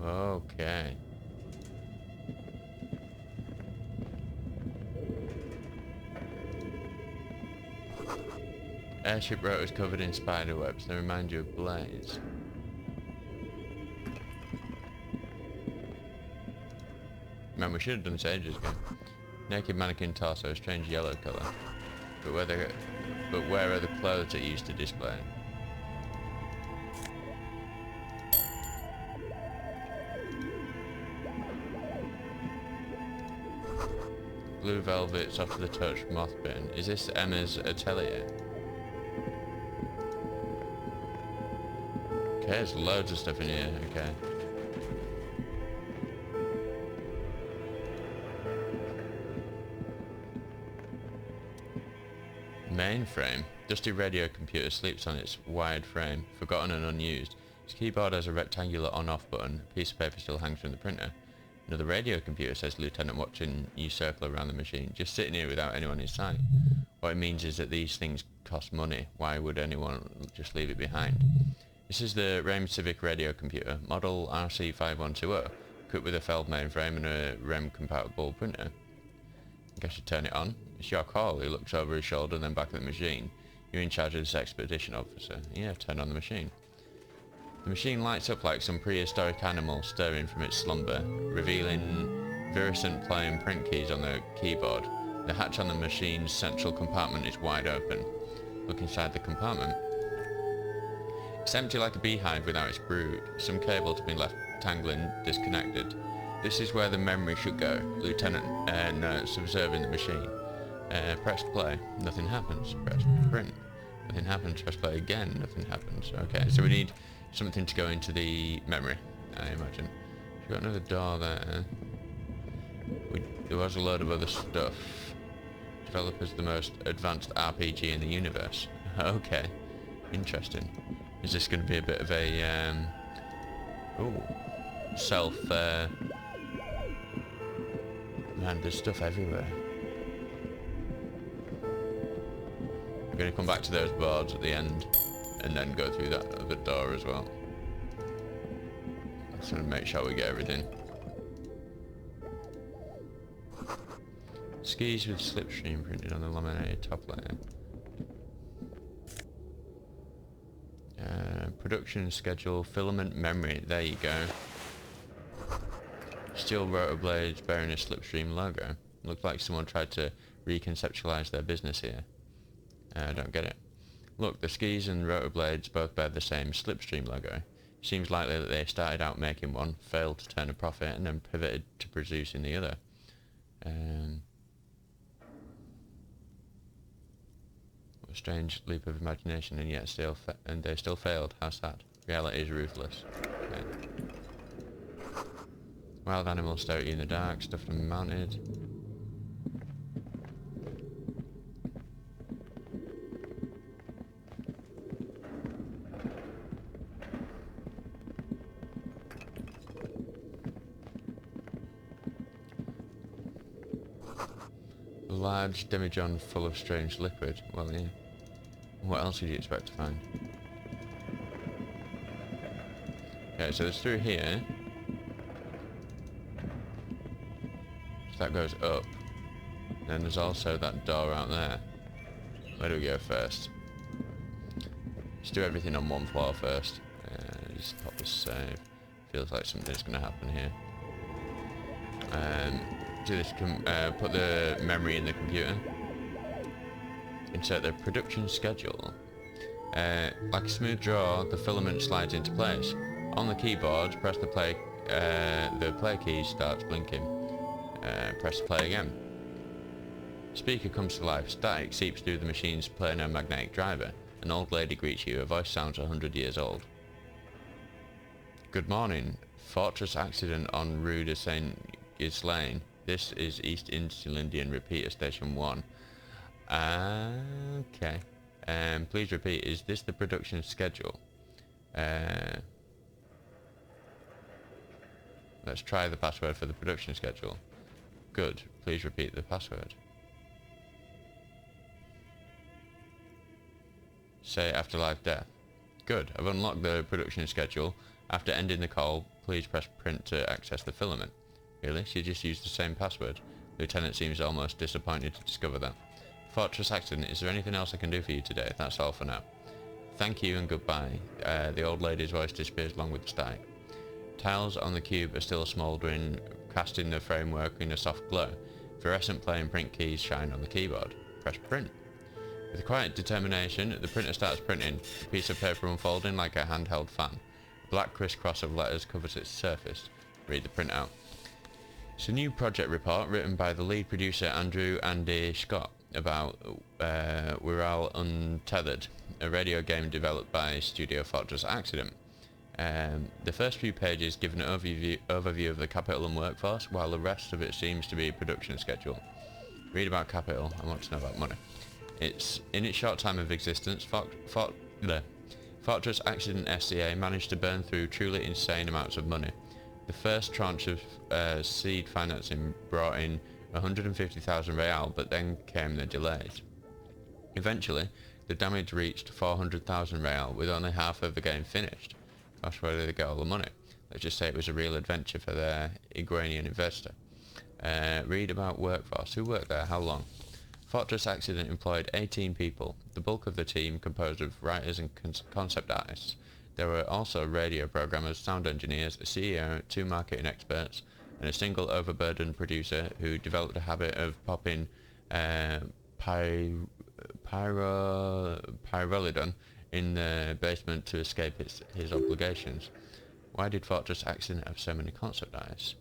Speaker 1: Okay. Airship rotors covered in spider webs. They remind you of blades. Man, we should have done this ages ago. Naked mannequin torso, strange yellow colour. But where are the clothes it used to display? Blue velvet, soft to the touch, moth bin. Is this Emma's atelier? Okay, there's loads of stuff in here. Okay. Mainframe. Dusty radio computer sleeps on its wired frame, forgotten and unused. Its keyboard has a rectangular on-off button. A piece of paper still hangs from the printer. Another radio computer, says Lieutenant, watching you circle around the machine, just sitting here without anyone in sight. What it means is that these things cost money. Why would anyone just leave it behind? This is the REM Civic radio computer, model RC5120, equipped with a Feld mainframe and a REM-compatible printer. I guess you turn it on. It's your call. He looks over his shoulder and then back at the machine. You're in charge of this expedition, officer. Yeah, turn on the machine. The machine lights up like some prehistoric animal stirring from its slumber, revealing virescent play and print keys on the keyboard. The hatch on the machine's central compartment is wide open. Look inside the compartment. It's empty like a beehive without its brood. Some cables have been left tangling, disconnected. This is where the memory should go. Lieutenant notes observing the machine. Press play. Nothing happens. Press print. Nothing happens. Press play again. Nothing happens. Okay, so we need something to go into the memory, I imagine. We've got another door there. There was a load of other stuff. Developers the most advanced RPG in the universe. Okay, interesting. Is this going to be a bit of a man, there's stuff everywhere. We're going to come back to those boards at the end and then go through that other door as well. Just going to make sure we get everything. Skis with slipstream printed on the laminated top layer. Production schedule, filament memory, there you go. Steel rotor blades bearing a slipstream logo. Looks like someone tried to reconceptualize their business here. I don't get it. Look, the skis and rotor blades both bear the same slipstream logo. Seems likely that they started out making one, failed to turn a profit, and then pivoted to producing the other. What a strange leap of imagination, and yet they still failed. How sad. Reality is ruthless. Okay. Wild animals stare at you in the dark, stuffed and mounted. A large demijohn full of strange liquid. Well, yeah. What else would you expect to find? Okay, so it's through here. So that goes up. Then there's also that door out there. Where do we go first? Let's do everything on one floor first. Just pop this save. Feels like something's going to happen here. Do this. Put the memory in the computer. Insert the production schedule. Like a smooth draw, the filament slides into place. On the keyboard, press the play. The play key starts blinking. Press play again. Speaker comes to life. Static seeps through the machine's planar magnetic driver. An old lady greets you. Her voice sounds 100 years old. Good morning. Fortress accident on Rue de Saint Ghislaine. This is East Indian Repeater Station 1. Okay. Please repeat. Is this the production schedule? Let's try the password for the production schedule. Good. Please repeat the password. Say afterlife death. Good. I've unlocked the production schedule. After ending the call, please press print to access the filament. Really? She just used the same password. Lieutenant seems almost disappointed to discover that. Fortress accident. Is there anything else I can do for you today? That's all for now. Thank you and goodbye. The old lady's voice disappears along with the static. Tiles on the cube are still smouldering, casting the framework in a soft glow. Fluorescent plain print keys shine on the keyboard. Press print. With quiet determination, the printer starts printing, a piece of paper unfolding like a handheld fan. A black crisscross of letters covers its surface. Read the printout. It's a new project report written by the lead producer Andrew Andy Scott about Whirling Untethered, a radio game developed by Studio Fortress Accident. The first few pages give an overview of the Capital and workforce, while the rest of it seems to be a production schedule. Read about Capital, I want to know about money. In its short time of existence, Fortress Accident SCA managed to burn through truly insane amounts of money. The first tranche of seed financing brought in 150,000 real, but then came the delays. Eventually, the damage reached 400,000 real, with only half of the game finished. Gosh, where did they get all the money? Let's just say it was a real adventure for their Iguanian investor. Read about workforce. Who worked there? How long? Fortress Accident employed 18 people, the bulk of the team composed of writers and concept artists. There were also radio programmers, sound engineers, a CEO, 2 marketing experts, and a single overburdened producer who developed a habit of popping pyrrolidon in the basement to escape his obligations. Why did Fortress Accident have so many concept artists?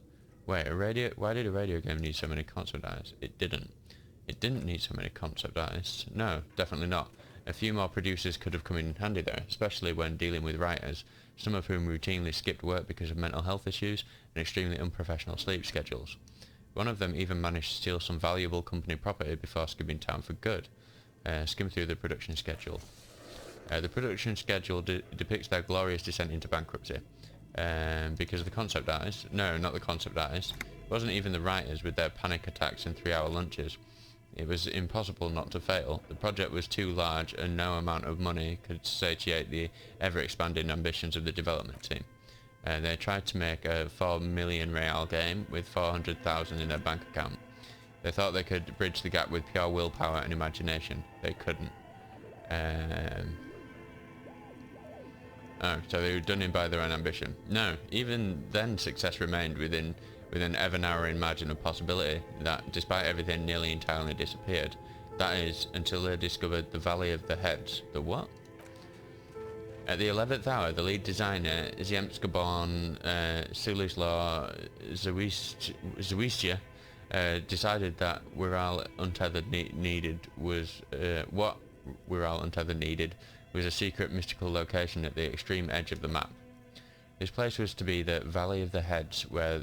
Speaker 1: Wait, why did a radio game need so many concept artists? It didn't. It didn't need so many concept artists. No, definitely not. A few more producers could have come in handy there, especially when dealing with writers, some of whom routinely skipped work because of mental health issues and extremely unprofessional sleep schedules. One of them even managed to steal some valuable company property before skipping town for good. Skim through the production schedule. The production schedule depicts their glorious descent into bankruptcy. Because of the concept artists? No, not the concept artists. It wasn't even the writers with their panic attacks and 3-hour lunches. It was impossible not to fail. The project was too large and no amount of money could satiate the ever-expanding ambitions of the development team. They tried to make a 4 million real game with 400,000 in their bank account. They thought they could bridge the gap with pure willpower and imagination. They couldn't. So they were done in by their own ambition. No, even then success remained within an ever-narrowing margin of possibility that, despite everything nearly entirely disappeared, that is, until they discovered the Valley of the Heads. The what? At the 11th hour, the lead designer, Ziemska-born Sulislaw Zawistia, decided that Whirling Untethered needed was a secret mystical location at the extreme edge of the map. This place was to be the Valley of the Heads, where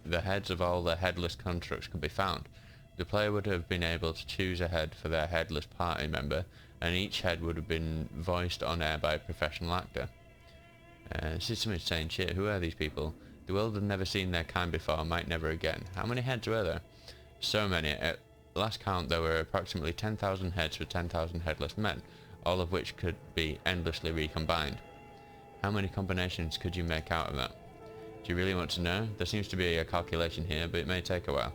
Speaker 1: the heads of all the headless constructs could be found. The player would have been able to choose a head for their headless party member, and each head would have been voiced on air by a professional actor. This is some insane shit. Who are these people? The world had never seen their kind before, might never again. How many heads were there? So many. At last count, there were approximately 10,000 heads for 10,000 headless men, all of which could be endlessly recombined. How many combinations could you make out of that? Do you really want to know? There seems to be a calculation here, but it may take a while.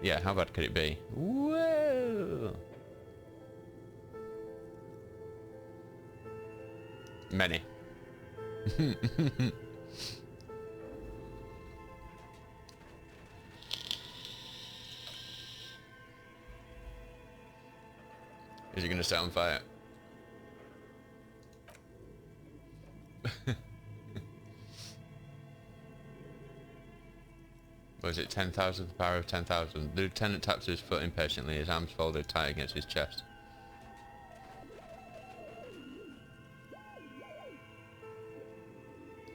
Speaker 1: Yeah, how bad could it be? Whoa! Many. Is it going to set on fire? Was it 10,000 to the power of 10,000? The lieutenant taps his foot impatiently, his arms folded tight against his chest.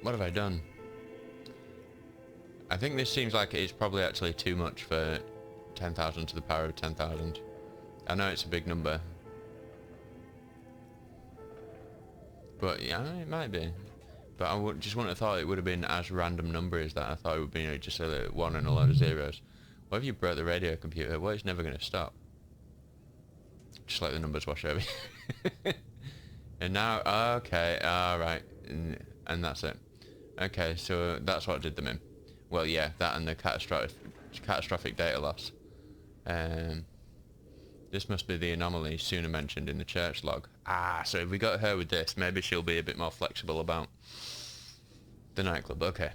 Speaker 1: What have I done? I think this seems like it's probably actually too much for 10,000 to the power of 10,000. I know it's a big number. But yeah, it might be. But I just wouldn't have thought it would have been as random number as that. I thought it would be, you know, just a 1 and a load of zeros. What if you broke the radio computer? Well, it's never going to stop. Just let the numbers wash over. And now, okay, alright. And that's it. Okay, so that's what did them in. Well, yeah, that and the catastrophic data loss. This must be the anomaly sooner mentioned in the church log. Ah, so if we got her with this, maybe she'll be a bit more flexible about the nightclub. Okay.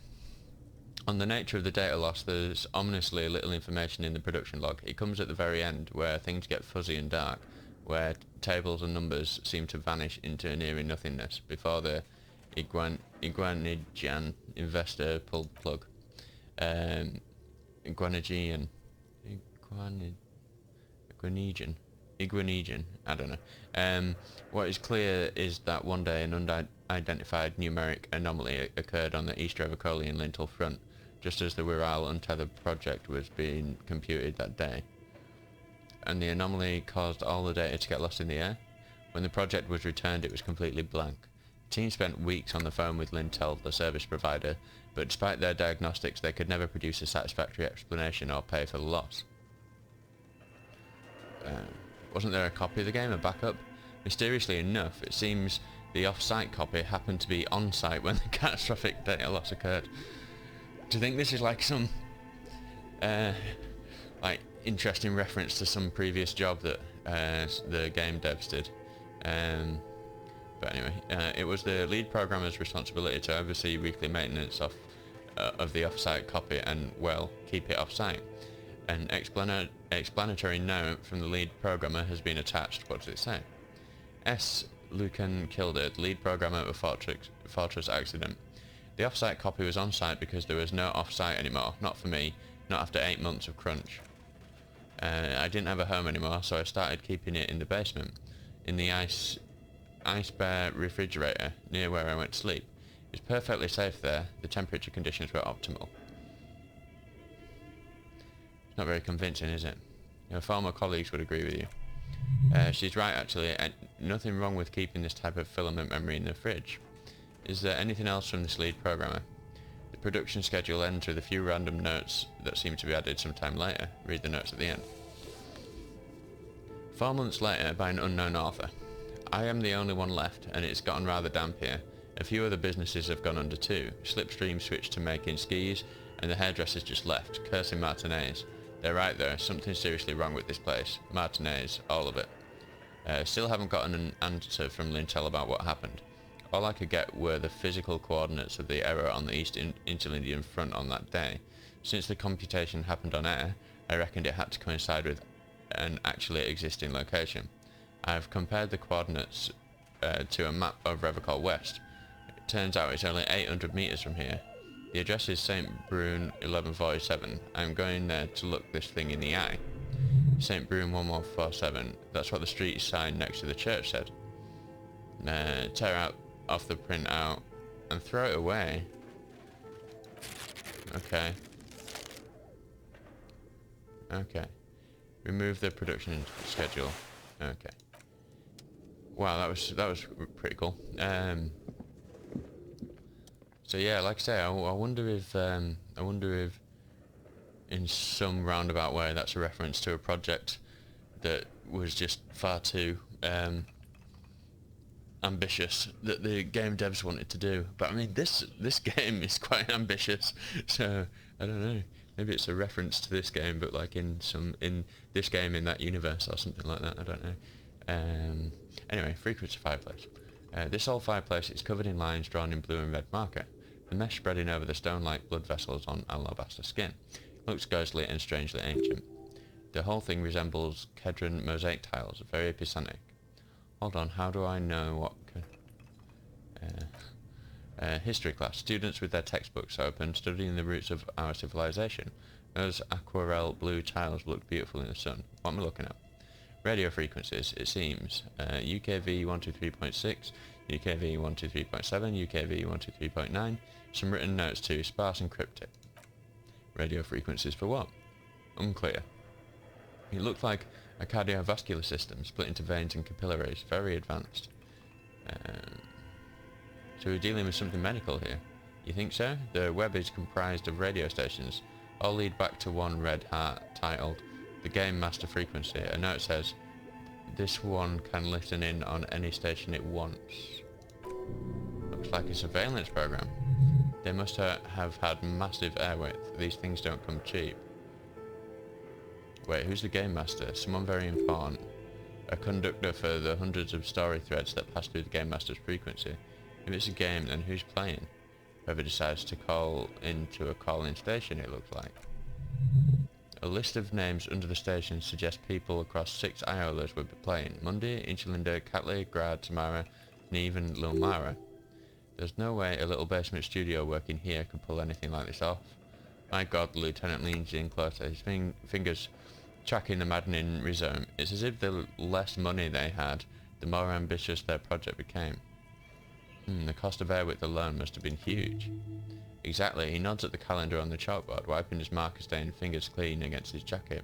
Speaker 1: On the nature of the data loss, there's ominously little information in the production log. It comes at the very end, where things get fuzzy and dark, where tables and numbers seem to vanish into near nothingness before the Iguanijan investor pulled the plug. Iguanijan, I don't know. What is clear is that one day an unidentified numeric anomaly occurred on the East Revicolian lintel front, just as the Whirling untethered project was being computed that day. And the anomaly caused all the data to get lost in the air. When the project was returned, it was completely blank. The team spent weeks on the phone with Lintel, the service provider, but despite their diagnostics, they could never produce a satisfactory explanation or pay for the loss. Wasn't there a copy of the game, a backup? Mysteriously enough, it seems the off-site copy happened to be on-site when the catastrophic data loss occurred. Do you think this is like some like interesting reference to some previous job that the game devs did? But anyway, it was the lead programmer's responsibility to oversee weekly maintenance of the off-site copy and, well, keep it off-site. An explanatory note from the lead programmer has been attached. What does it say? S. Lucan Kilder, lead programmer of Fortress Accident. The off-site copy was on-site because there was no off-site anymore. Not for me. Not after 8 months of crunch. I didn't have a home anymore, so I started keeping it in the basement, in the ice bear refrigerator near where I went to sleep. It was perfectly safe there. The temperature conditions were optimal. It's not very convincing, is it? Your former colleagues would agree with you. She's right, actually. Nothing wrong with keeping this type of filament memory in the fridge. Is there anything else from this lead programmer? The production schedule ends with a few random notes that seem to be added sometime later. Read the notes at the end. 4 months later, by an unknown author. I am the only one left, and it's gotten rather damp here. A few other businesses have gone under too. Slipstream switched to making skis, and the hairdressers just left, cursing Martinez. They're right there, something seriously wrong with this place. Martinez, all of it. Still haven't gotten an answer from Lintel about what happened. All I could get were the physical coordinates of the error on the East Interlindian front on that day. Since the computation happened on air, I reckoned it had to coincide with an actually existing location. I have compared the coordinates to a map of Revicol West. It turns out it's only 800 metres from here. The address is St. Brune 1147. I'm going there to look this thing in the eye. St. Brune 1147. That's what the street sign next to the church said. Tear out off the printout and throw it away. Okay. Okay. Remove the production schedule. Okay. Wow, that was pretty cool. So yeah, like I say, I wonder if in some roundabout way that's a reference to a project that was just far too ambitious that the game devs wanted to do. But I mean, this game is quite ambitious, so I don't know. Maybe it's a reference to this game, but like in this game in that universe or something like that. I don't know. Anyway, frequency fireplace. This old fireplace is covered in lines drawn in blue and red marker. The mesh spreading over the stone-like blood vessels on alabaster skin. Looks ghostly and strangely ancient. The whole thing resembles Kedron mosaic tiles, very epicentric. Hold on, how do I know what... history class. Students with their textbooks open, studying the roots of our civilization. Those aquarelle blue tiles look beautiful in the sun. What am I looking at? Radio frequencies, it seems. UKV 123.6, UKV 123.7, UKV 123.9. Some written notes too, sparse and cryptic. Radio frequencies for what? Unclear. It looked like a cardiovascular system split into veins and capillaries, very advanced. So we're dealing with something medical here. You think so? The web is comprised of radio stations. All lead back to one red heart titled the Game Master Frequency. A note says, this one can listen in on any station it wants. Looks like a surveillance program. They must have had massive airwidth. These things don't come cheap. Wait, who's the Game Master? Someone very important. A conductor for the hundreds of story threads that pass through the Game Master's frequency. If it's a game, then who's playing? Whoever decides to call into a call-in station, it looks like. A list of names under the station suggests people across 6 Iolas would be playing. Mundi, Inchlinda, Catley, Grad, Tamara, and even Lilmara. There's no way a little basement studio working here could pull anything like this off. My god, the lieutenant leans in closer, his fingers tracking the maddening rhizome. It's as if the less money they had, the more ambitious their project became. The cost of airwidth alone must have been huge. Exactly, he nods at the calendar on the chalkboard, wiping his marker-stained fingers clean against his jacket.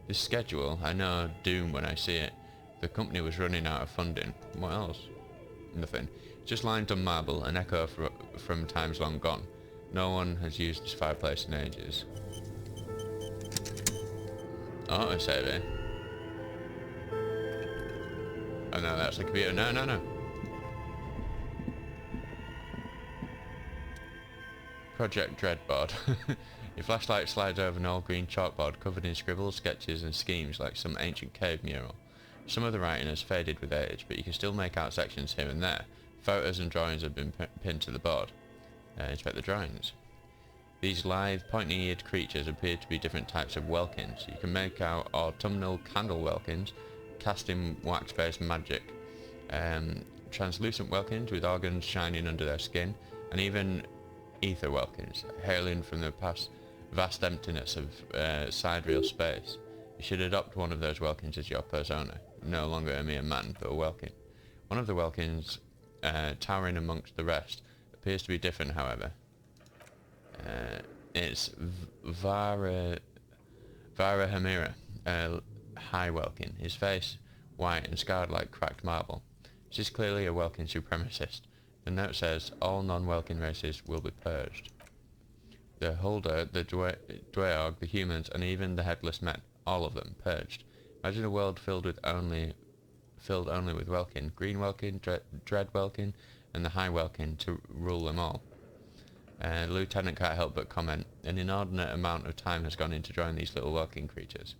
Speaker 1: This schedule, I know doom when I see it. The company was running out of funding. What else? Nothing. Just lines on marble, an echo from times long gone. No one has used this fireplace in ages. Autosave it. Oh no, that's the computer. No, no, no. Project Dreadboard. Your flashlight slides over an old green chalkboard covered in scribbles, sketches and schemes like some ancient cave mural. Some of the writing has faded with age, but you can still make out sections here and there. Photos and drawings have been pinned to the board. Inspect the drawings. These lithe, pointy-eared creatures appear to be different types of welkins. You can make out autumnal candle welkins, cast in wax-based magic, translucent welkins with organs shining under their skin, and even ether welkins, hailing from the past vast emptiness of sidereal space. You should adopt one of those welkins as your persona. No longer a mere man, but a welkin. One of the welkins, towering amongst the rest, appears to be different, however. It's Varahamira, high welkin. His face white and scarred like cracked marble. This is clearly a welkin supremacist. The note says, all non-welkin races will be purged. The Holder, the Dweorg, the humans, and even the headless men, all of them, purged. Imagine a world filled only with welkin, green welkin, dread welkin, and the high welkin to rule them all. The lieutenant can't help but comment, an inordinate amount of time has gone into drawing these little welkin creatures.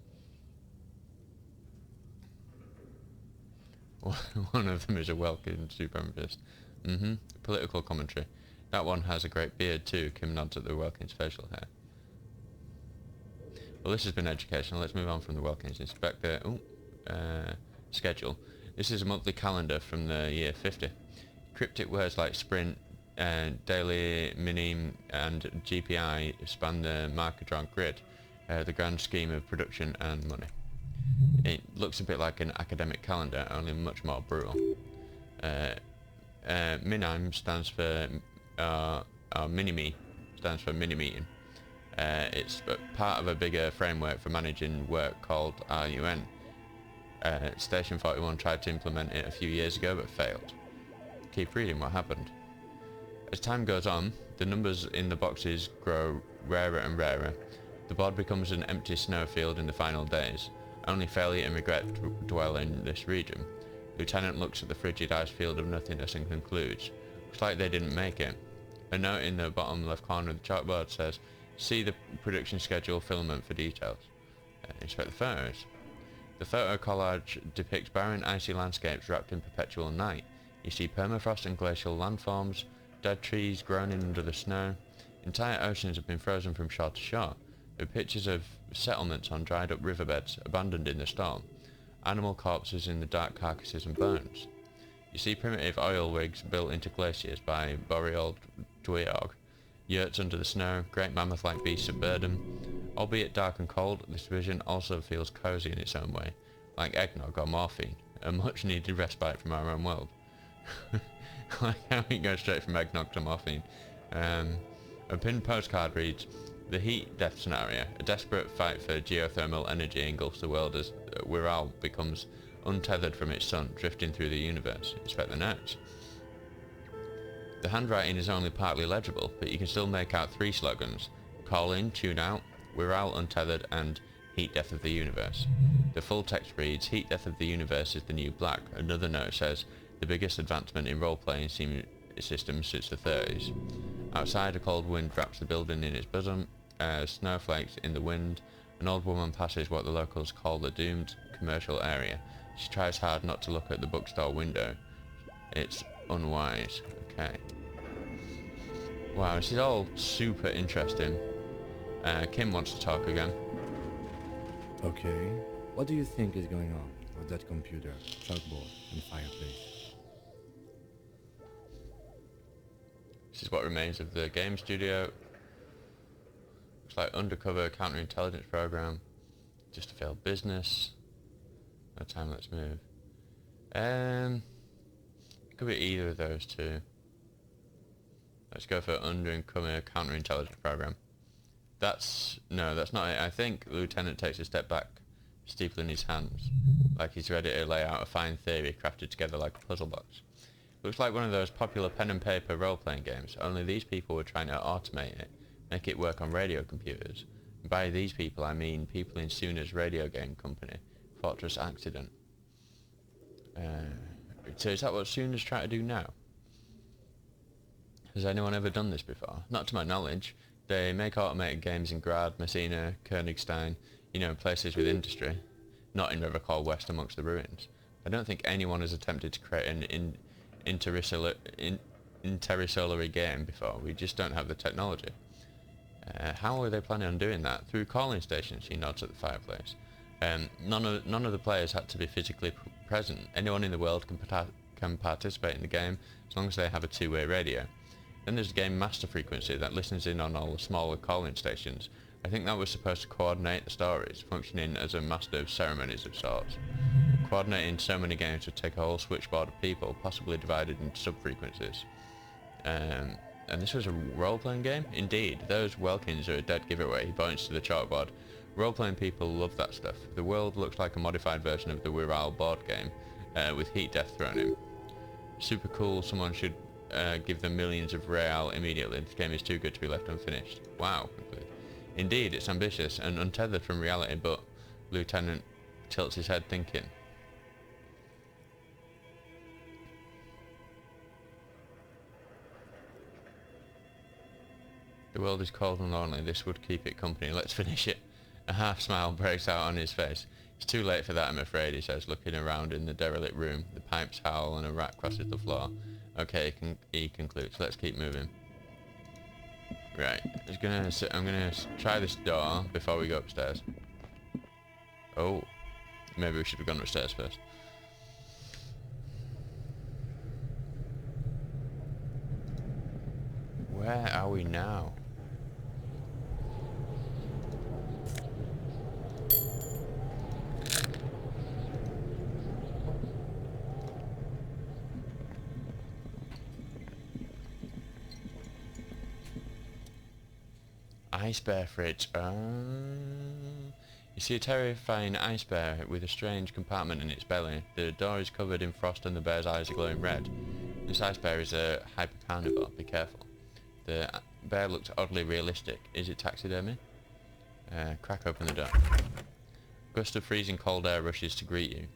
Speaker 1: One of them is a welkin supremacist. Political commentary. That one has a great beard too. Kim nods at the Welkin's facial hair. Well, this has been educational. Let's move on from the Welkins. Inspect the schedule. This is a monthly calendar from the year 50. Cryptic words like sprint, daily, minim, and GPI span the marker-drawn grid, the grand scheme of production and money. It looks a bit like an academic calendar, only much more brutal. Minim stands for, Minimi stands for mini-meeting. It's part of a bigger framework for managing work called RUN. Station 41 tried to implement it a few years ago but failed. Keep reading what happened. As time goes on, the numbers in the boxes grow rarer and rarer. The board becomes an empty snowfield in the final days. Only failure and regret dwell in this region. Lieutenant looks at the frigid ice field of nothingness and concludes, looks like they didn't make it. A note in the bottom left corner of the chalkboard says, see the production schedule filament for details. Inspect the photos. The photo collage depicts barren icy landscapes wrapped in perpetual night. You see permafrost and glacial landforms, dead trees groaning under the snow. Entire oceans have been frozen from shore to shore. There are pictures of settlements on dried up riverbeds abandoned in the storm. Animal corpses in the dark carcasses and bones. You see primitive oil rigs built into glaciers by boreal Dweorg, yurts under the snow, great mammoth-like beasts of burden. Albeit dark and cold, this vision also feels cosy in its own way, like eggnog or morphine, a much-needed respite from our own world. Like how we go straight from eggnog to morphine. A pinned postcard reads, the heat death scenario, a desperate fight for geothermal energy engulfs the world as Whirling becomes untethered from its sun, drifting through the universe. Inspect the notes. The handwriting is only partly legible, but you can still make out 3 slogans: Call in, Tune out, We're out, Untethered, and Heat Death of the Universe. The full text reads, Heat Death of the Universe is the new black. Another note says, the biggest advancement in role-playing systems since the 30s. Outside, a cold wind wraps the building in its bosom, snowflakes in the wind. An old woman passes what the locals call the doomed commercial area. She tries hard not to look at the bookstore window. It's unwise. Okay. Wow, this is all super interesting. Kim wants to talk again.
Speaker 5: Okay. What do you think is going on with that computer, chalkboard, and fireplace?
Speaker 1: This is what remains of the game studio. Looks like undercover counterintelligence program. Just a failed business. No time, let's move. Could be either of those two. Let's go for undercover counterintelligence program. That's not it. I think the lieutenant takes a step back, steepling his hands, like he's ready to lay out a fine theory crafted together like a puzzle box. Looks like one of those popular pen and paper role-playing games, only these people were trying to automate it, make it work on radio computers. And by these people I mean people in Suna's radio game company, Fortress Accident. So is that what Suna's trying to do now? Has anyone ever done this before? Not to my knowledge. They make automated games in Grad, Messina, Königstein, places with industry, not in Rivercall West amongst the ruins. I don't think anyone has attempted to create an intersolary game before. We just don't have the technology. How are they planning on doing that? Through calling stations, she nods at the fireplace. None of the players had to be physically present. Anyone in the world can participate in the game as long as they have a two-way radio. Then there's the game master frequency that listens in on all the smaller calling stations. I think that was supposed to coordinate the stories, functioning as a master of ceremonies of sorts. Coordinating so many games would take a whole switchboard of people, possibly divided into sub-frequencies. And this was a role-playing game? Indeed, those Welkins are a dead giveaway, he points to the chalkboard. Role-playing people love that stuff. The world looks like a modified version of the Whirling board game, with heat death thrown in. Super cool, someone should give them millions of real immediately. This game is too good to be left unfinished. Wow. Indeed, it's ambitious and untethered from reality, but Lieutenant tilts his head thinking. The world is cold and lonely. This would keep it company. Let's finish it. A half smile breaks out on his face. It's too late for that, I'm afraid, he says, looking around in the derelict room. The pipes howl and a rat crosses the floor. Okay, he concludes. Let's keep moving. Right, I'm gonna try this door before we go upstairs. Oh, maybe we should have gone upstairs first. Where are we now? Ice bear fridge. You see a terrifying ice bear with a strange compartment in its belly. The door is covered in frost and the bear's eyes are glowing red. This ice bear is a hyper-carnivore. Be careful. The bear looks oddly realistic. Is it taxidermy? Crack open the door. A gust of freezing cold air rushes to greet you.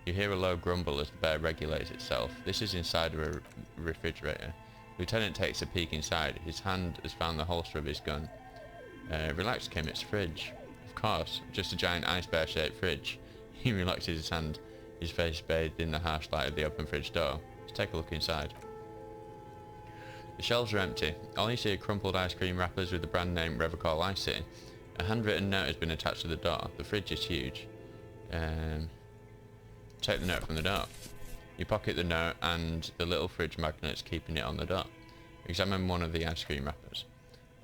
Speaker 1: You hear a low grumble as the bear regulates itself. This is inside of a refrigerator. Lieutenant takes a peek inside. His hand has found the holster of his gun. Relax, Kim, it's a fridge. Of course, just a giant ice bear shaped fridge. He relaxes his hand, his face bathed in the harsh light of the open fridge door. Let's take a look inside. The shelves are empty. All you see are crumpled ice cream wrappers with the brand name Revocall Ice City. A handwritten note has been attached to the door. The fridge is huge. Take the note from the door. You pocket the note and the little fridge magnets keeping it on the door. Examine one of the ice cream wrappers.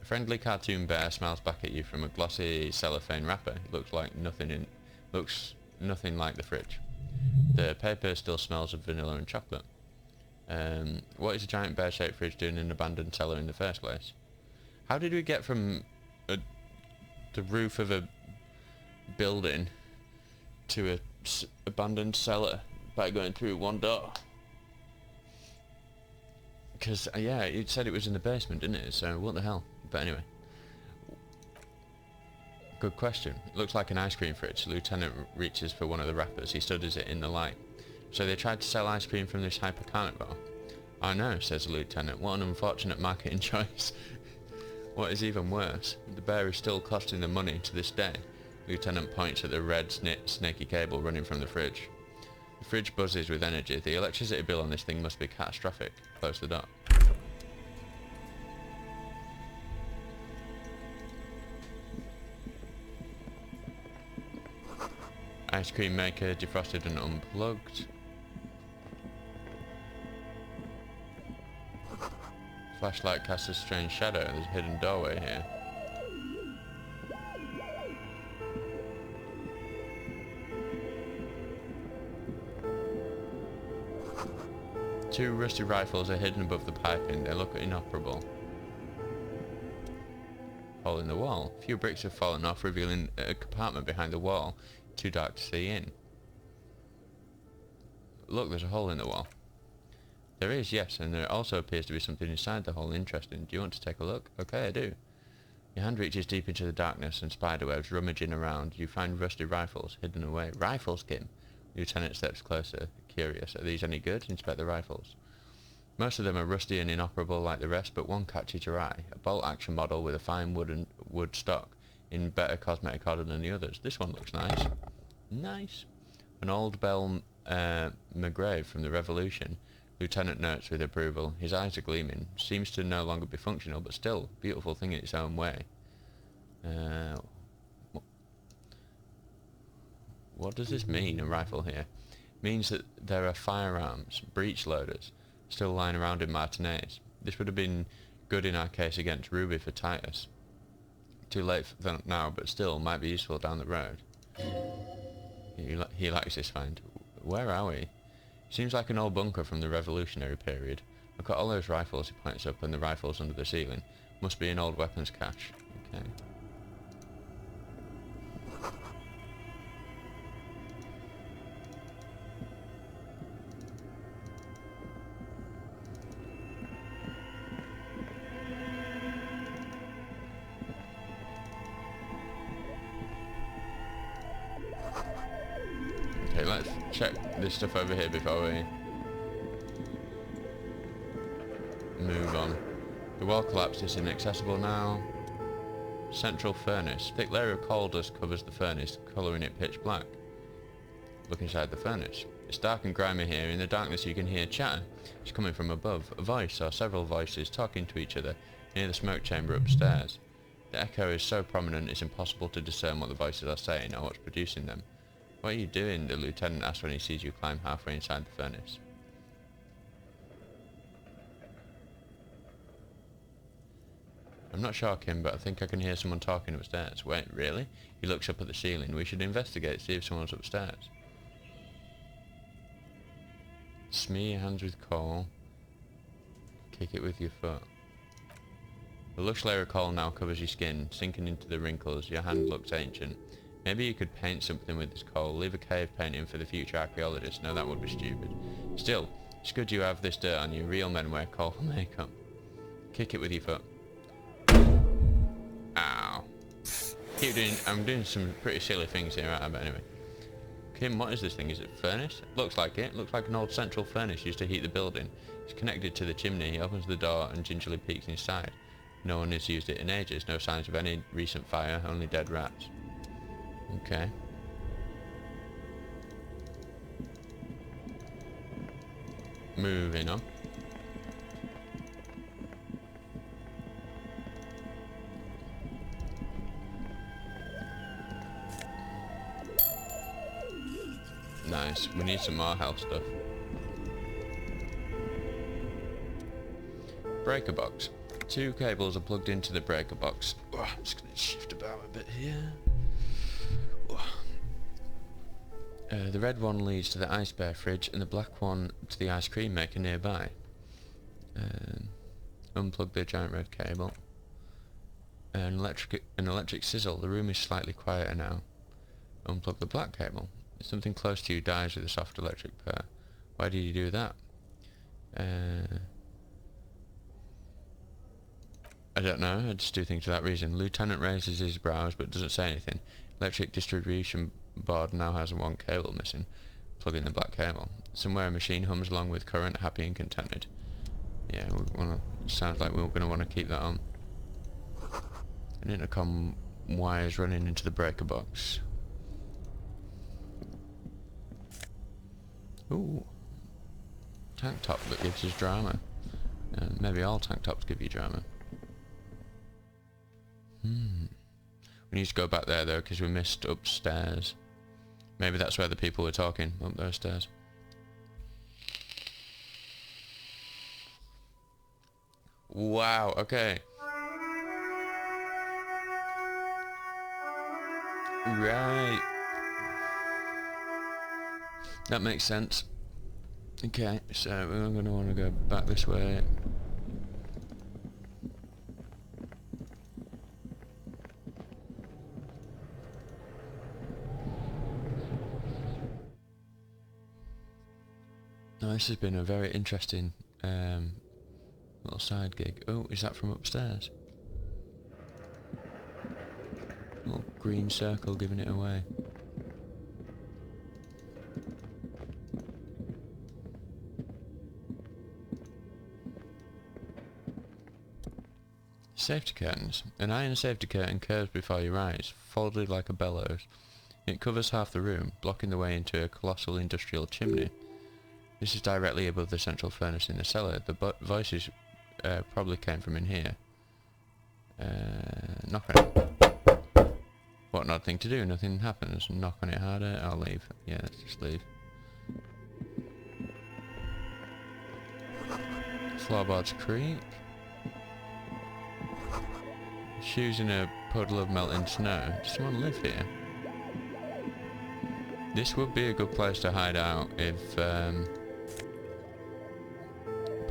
Speaker 1: A friendly cartoon bear smiles back at you from a glossy cellophane wrapper. It looks nothing like the fridge. The paper still smells of vanilla and chocolate. What is a giant bear-shaped fridge doing in an abandoned cellar in the first place? How did we get from the roof of a building to a abandoned cellar by going through one door? Because, yeah, it said it was in the basement, didn't it? So, what the hell? But anyway. Good question. It looks like an ice cream fridge. The lieutenant reaches for one of the wrappers. He studies it in the light. So they tried to sell ice cream from this hyper carnivore? I know, says the lieutenant. What an unfortunate marketing choice. What is even worse, the bear is still costing them money to this day. Lieutenant points at the red snaky cable running from the fridge. The fridge buzzes with energy. The electricity bill on this thing must be catastrophic. Close the door. Ice cream maker defrosted and unplugged. Flashlight casts a strange shadow. There's a hidden doorway here. Two rusty rifles are hidden above the piping. They look inoperable. Hole in the wall. A few bricks have fallen off, revealing a compartment behind the wall. Too dark to see in. Look, there's a hole in the wall. There is, yes, and there also appears to be something inside the hole interesting. Do you want to take a look? Okay, I do. Your hand reaches deep into the darkness and spiderwebs rummaging around. You find rusty rifles hidden away. Rifles, Kim? Lieutenant steps closer, curious. Are these any good? Inspect the rifles. Most of them are rusty and inoperable like the rest, but one catches your eye. A bolt-action model with a fine wood stock in better cosmetic order than the others. This one looks nice. Nice. An old Bell McGrave from the Revolution. Lieutenant notes with approval. His eyes are gleaming. Seems to no longer be functional, but still, beautiful thing in its own way. What does this mean, a rifle here? It means that there are firearms, breech loaders, still lying around in Martinez. This would have been good in our case against Ruby for Titus. Too late for that now, but still might be useful down the road. He likes this find. Where are we? Seems like an old bunker from the Revolutionary period. Look at all those rifles, he points up, and the rifles under the ceiling. Must be an old weapons cache. Okay. Okay, let's check this stuff over here before we move on. The wall collapse is inaccessible now. Central furnace. Thick layer of coal dust covers the furnace, colouring it pitch black. Look inside the furnace. It's dark and grimy here. In the darkness you can hear chatter. It's coming from above. A voice or several voices talking to each other near the smoke chamber upstairs. The echo is so prominent it's impossible to discern what the voices are saying or what's producing them. What are you doing? The lieutenant asks when he sees you climb halfway inside the furnace. I'm not sure, Kim, but I think I can hear someone talking upstairs. Wait, really? He looks up at the ceiling. We should investigate, see if someone's upstairs. Smear your hands with coal. Kick it with your foot. The lush layer of coal now covers your skin, sinking into the wrinkles. Your hand looks ancient. Maybe you could paint something with this coal. Leave a cave painting for the future archaeologist. No, that would be stupid. Still, it's good you have this dirt on you. Real men wear coal for makeup. Kick it with your foot. Ow. I'm doing some pretty silly things here, right? But anyway. Kim, what is this thing? Is it a furnace? Looks like it. Looks like an old central furnace used to heat the building. It's connected to the chimney. He opens the door and gingerly peeks inside. No one has used it in ages. No signs of any recent fire. Only dead rats. Okay. Moving on. Nice. We need some more health stuff. Breaker box. Two cables are plugged into the breaker box. Oh, I'm just going to shift about a bit here. The red one leads to the ice bear fridge and the black one to the ice cream maker nearby. Unplug the giant red cable. An electric sizzle. The room is slightly quieter now. Unplug the black cable. Something close to you dies with a soft electric purr. Why did you do that? I don't know, I just do things for that reason. Lieutenant raises his brows but doesn't say anything. Electric distribution board now has one cable missing. Plug in the black cable. Somewhere a machine hums along with current, happy and contented. Yeah, sounds like we're going to want to keep that on. An intercom wires running into the breaker box. Ooh. Tank top that gives us drama. Maybe all tank tops give you drama. We need to go back there though, because we missed upstairs. Maybe that's where the people were talking, up those stairs. Wow, okay. Right. That makes sense. Okay, so we're going to want to go back this way. Now this has been a very interesting little side gig. Oh, is that from upstairs? Little green circle giving it away. Safety curtains. An iron safety curtain curves before your eyes, folded like a bellows. It covers half the room, blocking the way into a colossal industrial chimney. This is directly above the central furnace in the cellar. The voices probably came from in here. Knock on it. What an odd thing to do, nothing happens. Knock on it harder, I'll leave. Yeah, let's just leave. Floorboards creak. Shoes in a puddle of melting snow. Does someone live here? This would be a good place to hide out if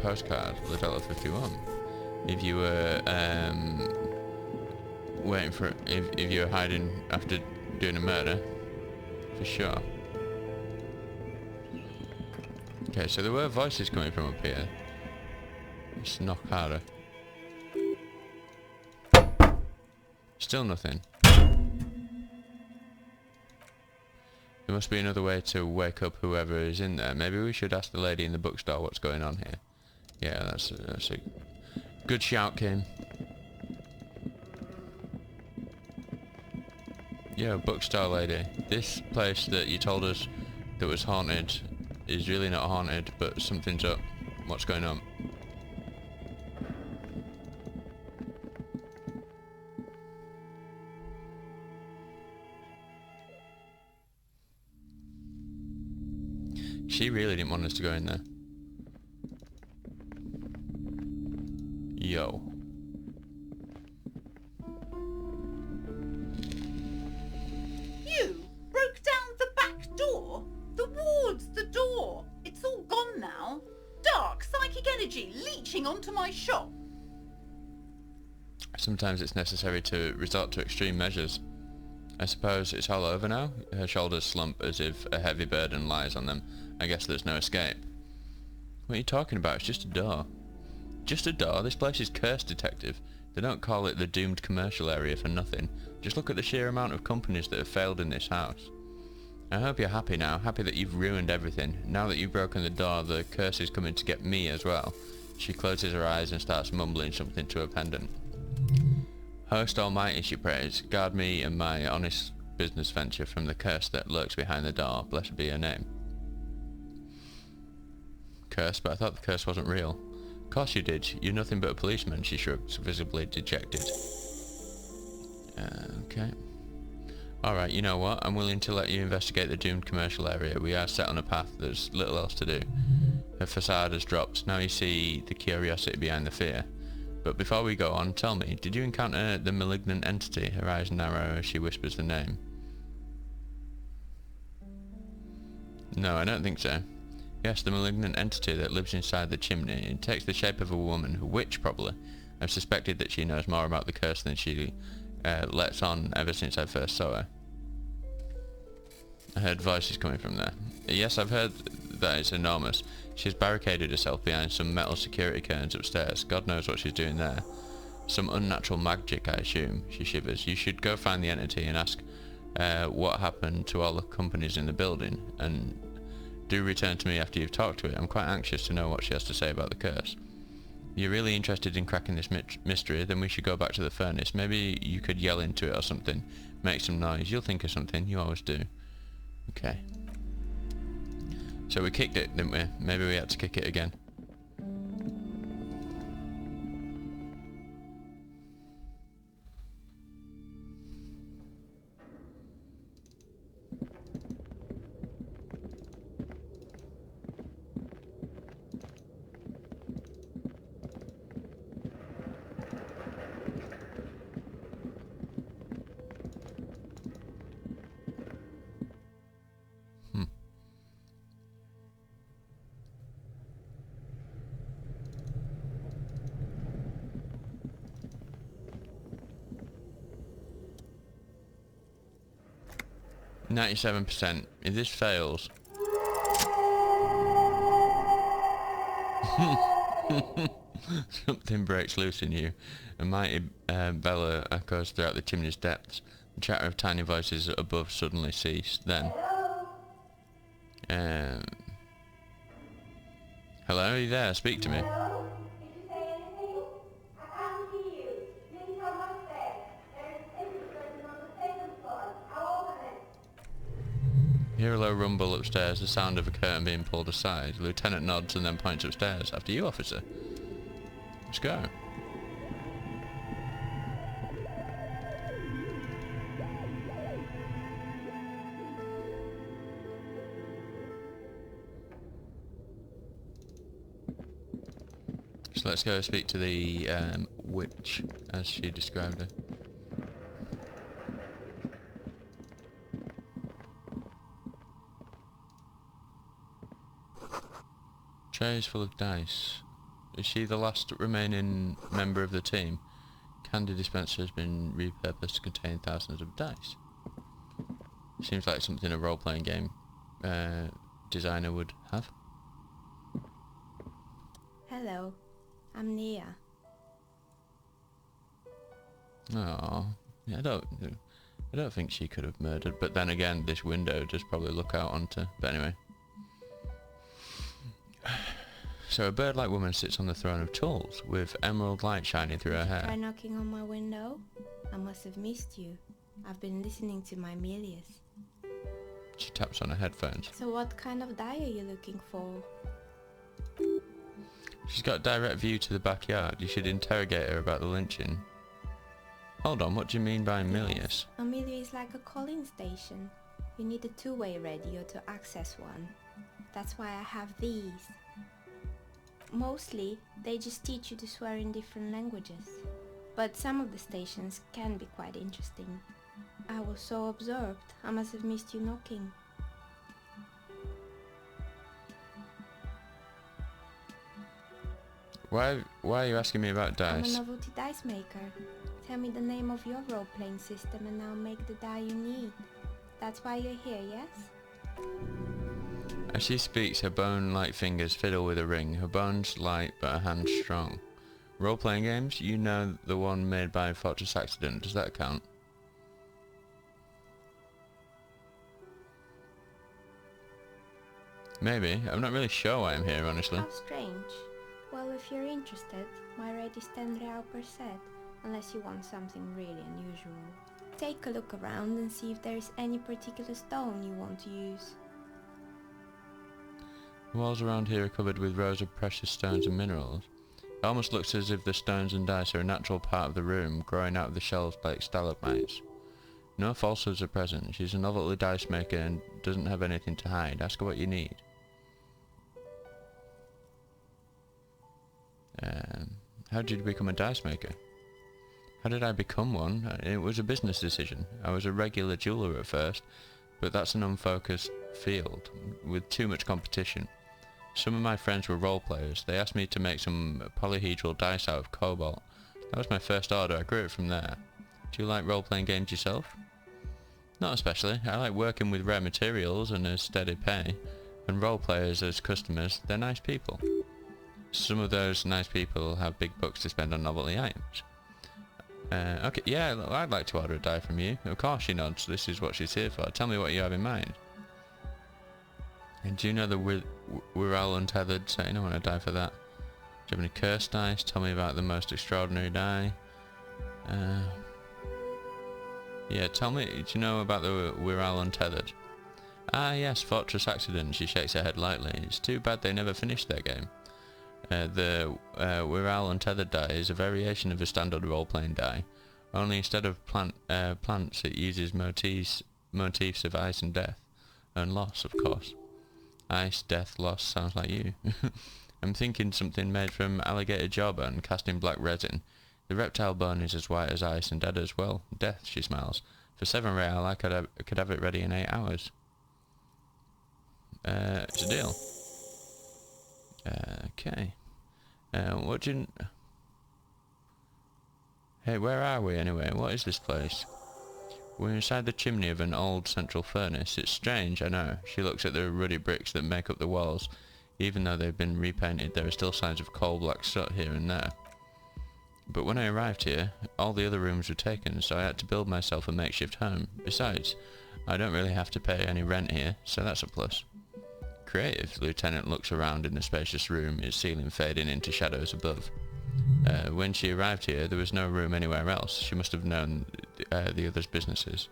Speaker 1: postcard for the Delta 51. If you were waiting for if you were hiding after doing a murder, for sure. Okay, so there were voices coming from up here. Let's knock harder. Still nothing. There must be another way to wake up whoever is in there. Maybe we should ask the lady in the bookstore what's going on here. Yeah, that's a good shout, Kim. Yo, bookstore lady. This place that you told us that was haunted is really not haunted, but something's up. What's going on? She really didn't want us to go in there. Yo.
Speaker 4: You broke down the back door? The wards, the door. It's all gone now. Dark psychic energy leeching onto my shop.
Speaker 1: Sometimes it's necessary to resort to extreme measures. I suppose it's all over now? Her shoulders slump as if a heavy burden lies on them. I guess there's no escape. What are you talking about? It's just a door. Just a door? This place is cursed, detective. They don't call it the doomed commercial area for nothing. Just look at the sheer amount of companies that have failed in this house. I hope you're happy now, happy that you've ruined everything. Now that you've broken the door, the curse is coming to get me as well. She closes her eyes and starts mumbling something to a pendant. Host Almighty, she prays, guard me and my honest business venture from the curse that lurks behind the door. Blessed be her name. Curse? But I thought the curse wasn't real. Of course you did. You're nothing but a policeman, she shrugs, visibly dejected. Okay. Alright, you know what? I'm willing to let you investigate the doomed commercial area. We are set on a path, there's little else to do. Her facade has dropped. Now you see the curiosity behind the fear. But before we go on, tell me, did you encounter the malignant entity? Her eyes narrow as she whispers the name. No, I don't think so. Yes, the malignant entity that lives inside the chimney. It takes the shape of a woman, a witch probably. I've suspected that she knows more about the curse than she lets on ever since I first saw her. I heard voices coming from there. Yes, I've heard that it's enormous. She's barricaded herself behind some metal security curtains upstairs. God knows what she's doing there. Some unnatural magic, I assume. She shivers. You should go find the entity and ask what happened to all the companies in the building, and do return to me after you've talked to it. I'm quite anxious to know what she has to say about the curse. You're really interested in cracking this mystery, then we should go back to the furnace. Maybe you could yell into it or something. Make some noise. You'll think of something. You always do. Okay. So we kicked it, didn't we? Maybe we had to kick it again. Hmm. 97%. If this fails... Something breaks loose in you. A mighty bellow echoes throughout the chimney's depths. The chatter of tiny voices above suddenly cease. Then... hello, are you there? Speak to me.
Speaker 6: Hello? Did you say anything? I can't hear you. Didn't come upstairs. There is an infiltrator on the second floor. I'll open it.
Speaker 1: Hear a low rumble upstairs, the sound of a curtain being pulled aside. The lieutenant nods and then points upstairs. After you, officer. Let's go. So let's go speak to the witch, as she described her. Trays full of dice. Is she the last remaining member of the team? Candy dispenser has been repurposed to contain thousands of dice. Seems like something a role-playing game designer would have.
Speaker 7: Hello, I'm Nia.
Speaker 1: Oh, yeah, I don't think she could have murdered. But then again, this window does probably look out onto. But anyway. So a bird-like woman sits on the throne of tools, with emerald light shining through her hair.
Speaker 7: Try knocking on my window? I must have missed you. I've been listening to my Melius.
Speaker 1: She taps on her headphones.
Speaker 7: So what kind of die are you looking for?
Speaker 1: She's got a direct view to the backyard. You should interrogate her about the lynching. Hold on, what do you mean by Milius?
Speaker 7: Amelia is like a calling station. You need a two-way radio to access one. That's why I have these. Mostly, they just teach you to swear in different languages. But some of the stations can be quite interesting. I was so absorbed, I must have missed you knocking.
Speaker 1: Why are you asking me about
Speaker 7: I'm a
Speaker 1: dice?
Speaker 7: novelty dice maker. Tell me the name of your role-playing system and I'll make the die you need. That's why you're here, yes?
Speaker 1: As she speaks, her bone-like fingers fiddle with a ring. Her bones light, but her hands strong. Role-playing games? You know the one made by Fortress Accident. Does that count? Maybe. I'm not really sure why I'm here, honestly.
Speaker 7: How strange. Well, if you're interested, my rate is 10 real per set, unless you want something really unusual. Take a look around and see if there is any particular stone you want to use.
Speaker 1: The walls around here are covered with rows of precious stones and minerals. It almost looks as if the stones and dice are a natural part of the room, growing out of the shelves like stalagmites. No falsehoods are present. She's a novelty dice maker and doesn't have anything to hide. Ask her what you need. How did you become a dice maker? How did I become one? It was a business decision. I was a regular jeweller at first, but that's an unfocused field, with too much competition. Some of my friends were role players. They asked me to make some polyhedral dice out of cobalt. That was my first order. I grew it from there. Do you like role-playing games yourself? Not especially. I like working with rare materials and a steady pay. And role players as customers, they're nice people. Some of those nice people have big bucks to spend on novelty items. Okay, yeah, look, I'd like to order a die from you. Of course she nods. This is what she's here for. Tell me what you have in mind. And do you know the we're all untethered setting? I want a die for that. Do you have any curse dice? Tell me about the most extraordinary die. Yeah, tell me, do you know about the we're all untethered? Ah yes, Fortress Accident. She shakes her head lightly. It's too bad they never finished their game. The we're all untethered die is a variation of a standard role-playing die. Only instead of plants, it uses motifs of ice and death. And loss, of course. Ice, death, loss, sounds like you. I'm thinking something made from alligator jawbone cast in black resin. The reptile bone is as white as ice and dead as well. Death, she smiles. For 7 real, I could have it ready in 8 hours. It's a deal. Okay. What do you... Hey, where are we anyway? What is this place? We're inside the chimney of an old central furnace. It's strange, I know. She looks at the ruddy bricks that make up the walls. Even though they've been repainted, there are still signs of coal-black soot here and there. But when I arrived here, all the other rooms were taken, so I had to build myself a makeshift home. Besides, I don't really have to pay any rent here, so that's a plus. Creative. The lieutenant looks around in the spacious room, its ceiling fading into shadows above. When she arrived here, there was no room anywhere else. She must have known the others' businesses.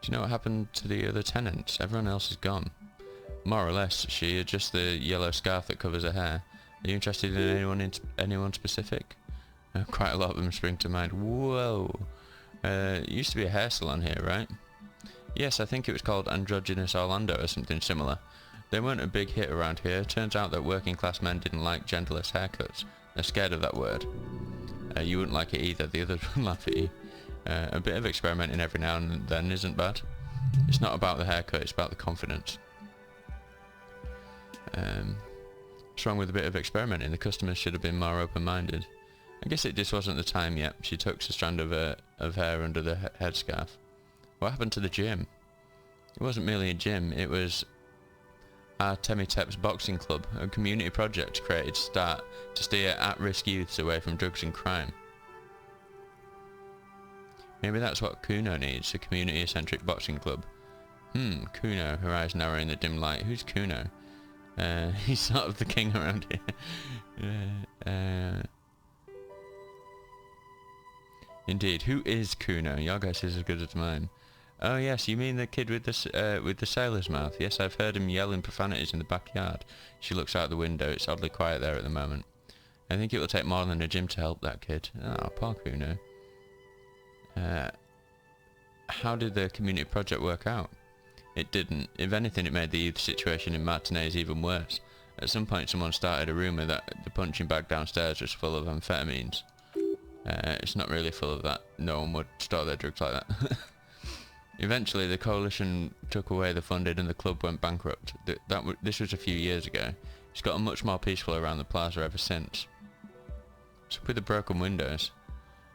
Speaker 1: Do you know what happened to the other tenants? Everyone else is gone. More or less. She adjusts the yellow scarf that covers her hair. Are you interested in anyone specific? Quite a lot of them spring to mind. Whoa! It used to be a hair salon here, right? Yes, I think it was called Androgynous Orlando or something similar. They weren't a big hit around here. Turns out that working class men didn't like genderless haircuts. They're scared of that word. You wouldn't like it either. The others would laugh at you. A bit of experimenting every now and then isn't bad. It's not about the haircut, it's about the confidence. What's wrong with a bit of experimenting? The customers should have been more open-minded. I guess it just wasn't the time yet. She tucks a strand of hair under the headscarf. What happened to the gym? It wasn't merely a gym, it was Artemitep's boxing club, a community project created to steer at-risk youths away from drugs and crime. Maybe that's what Kuno needs, a community-centric boxing club. Kuno, her eyes narrow in the dim light. Who's Kuno? He's sort of the king around here. Indeed, who is Kuno? Your guess is as good as mine. Oh yes, you mean the kid with the sailor's mouth? Yes, I've heard him yelling profanities in the backyard. She looks out the window. It's oddly quiet there at the moment. I think it will take more than a gym to help that kid. Oh, poor Kuno. How did the community project work out? It didn't. If anything, it made the youth situation in Martinez even worse. At some point someone started a rumour that the punching bag downstairs was full of amphetamines. It's not really full of that. No one would store their drugs like that. Eventually the coalition took away the funding and the club went bankrupt. This was a few years ago. It's gotten much more peaceful around the plaza ever since. What's up with the broken windows?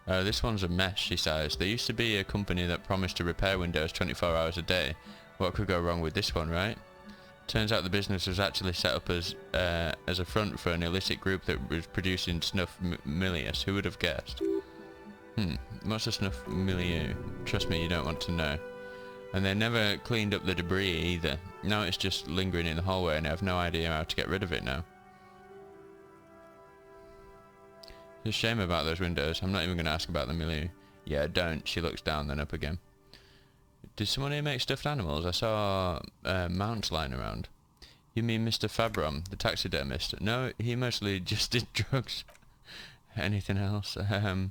Speaker 1: This one's a mess, she sighs. There used to be a company that promised to repair windows 24 hours a day. What could go wrong with this one, right? Turns out the business was actually set up as a front for an illicit group that was producing snuff milius. Who would have guessed? What's a snuff milieu? Trust me, you don't want to know. And they never cleaned up the debris either. Now it's just lingering in the hallway and I have no idea how to get rid of it now. It's a shame about those windows. I'm not even going to ask about the milieu. Yeah, don't. She looks down then up again. Did someone here make stuffed animals? I saw mounts lying around. You mean Mr. Fabron, the taxidermist? No, he mostly just did drugs. Anything else? I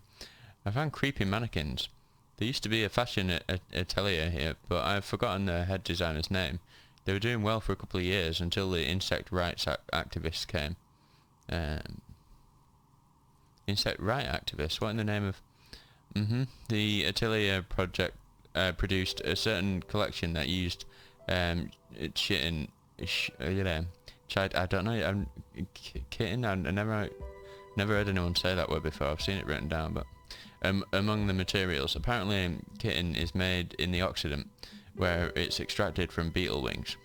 Speaker 1: found creepy mannequins. There used to be a fashion atelier here, but I've forgotten the head designer's name. They were doing well for a couple of years until the insect rights activists came. Insect right activists? What in the name of... The atelier project produced a certain collection that used shitting... I don't know, kitten? I never heard anyone say that word before. I've seen it written down, but... among the materials, apparently kitten is made in the Occident, where it's extracted from beetle wings.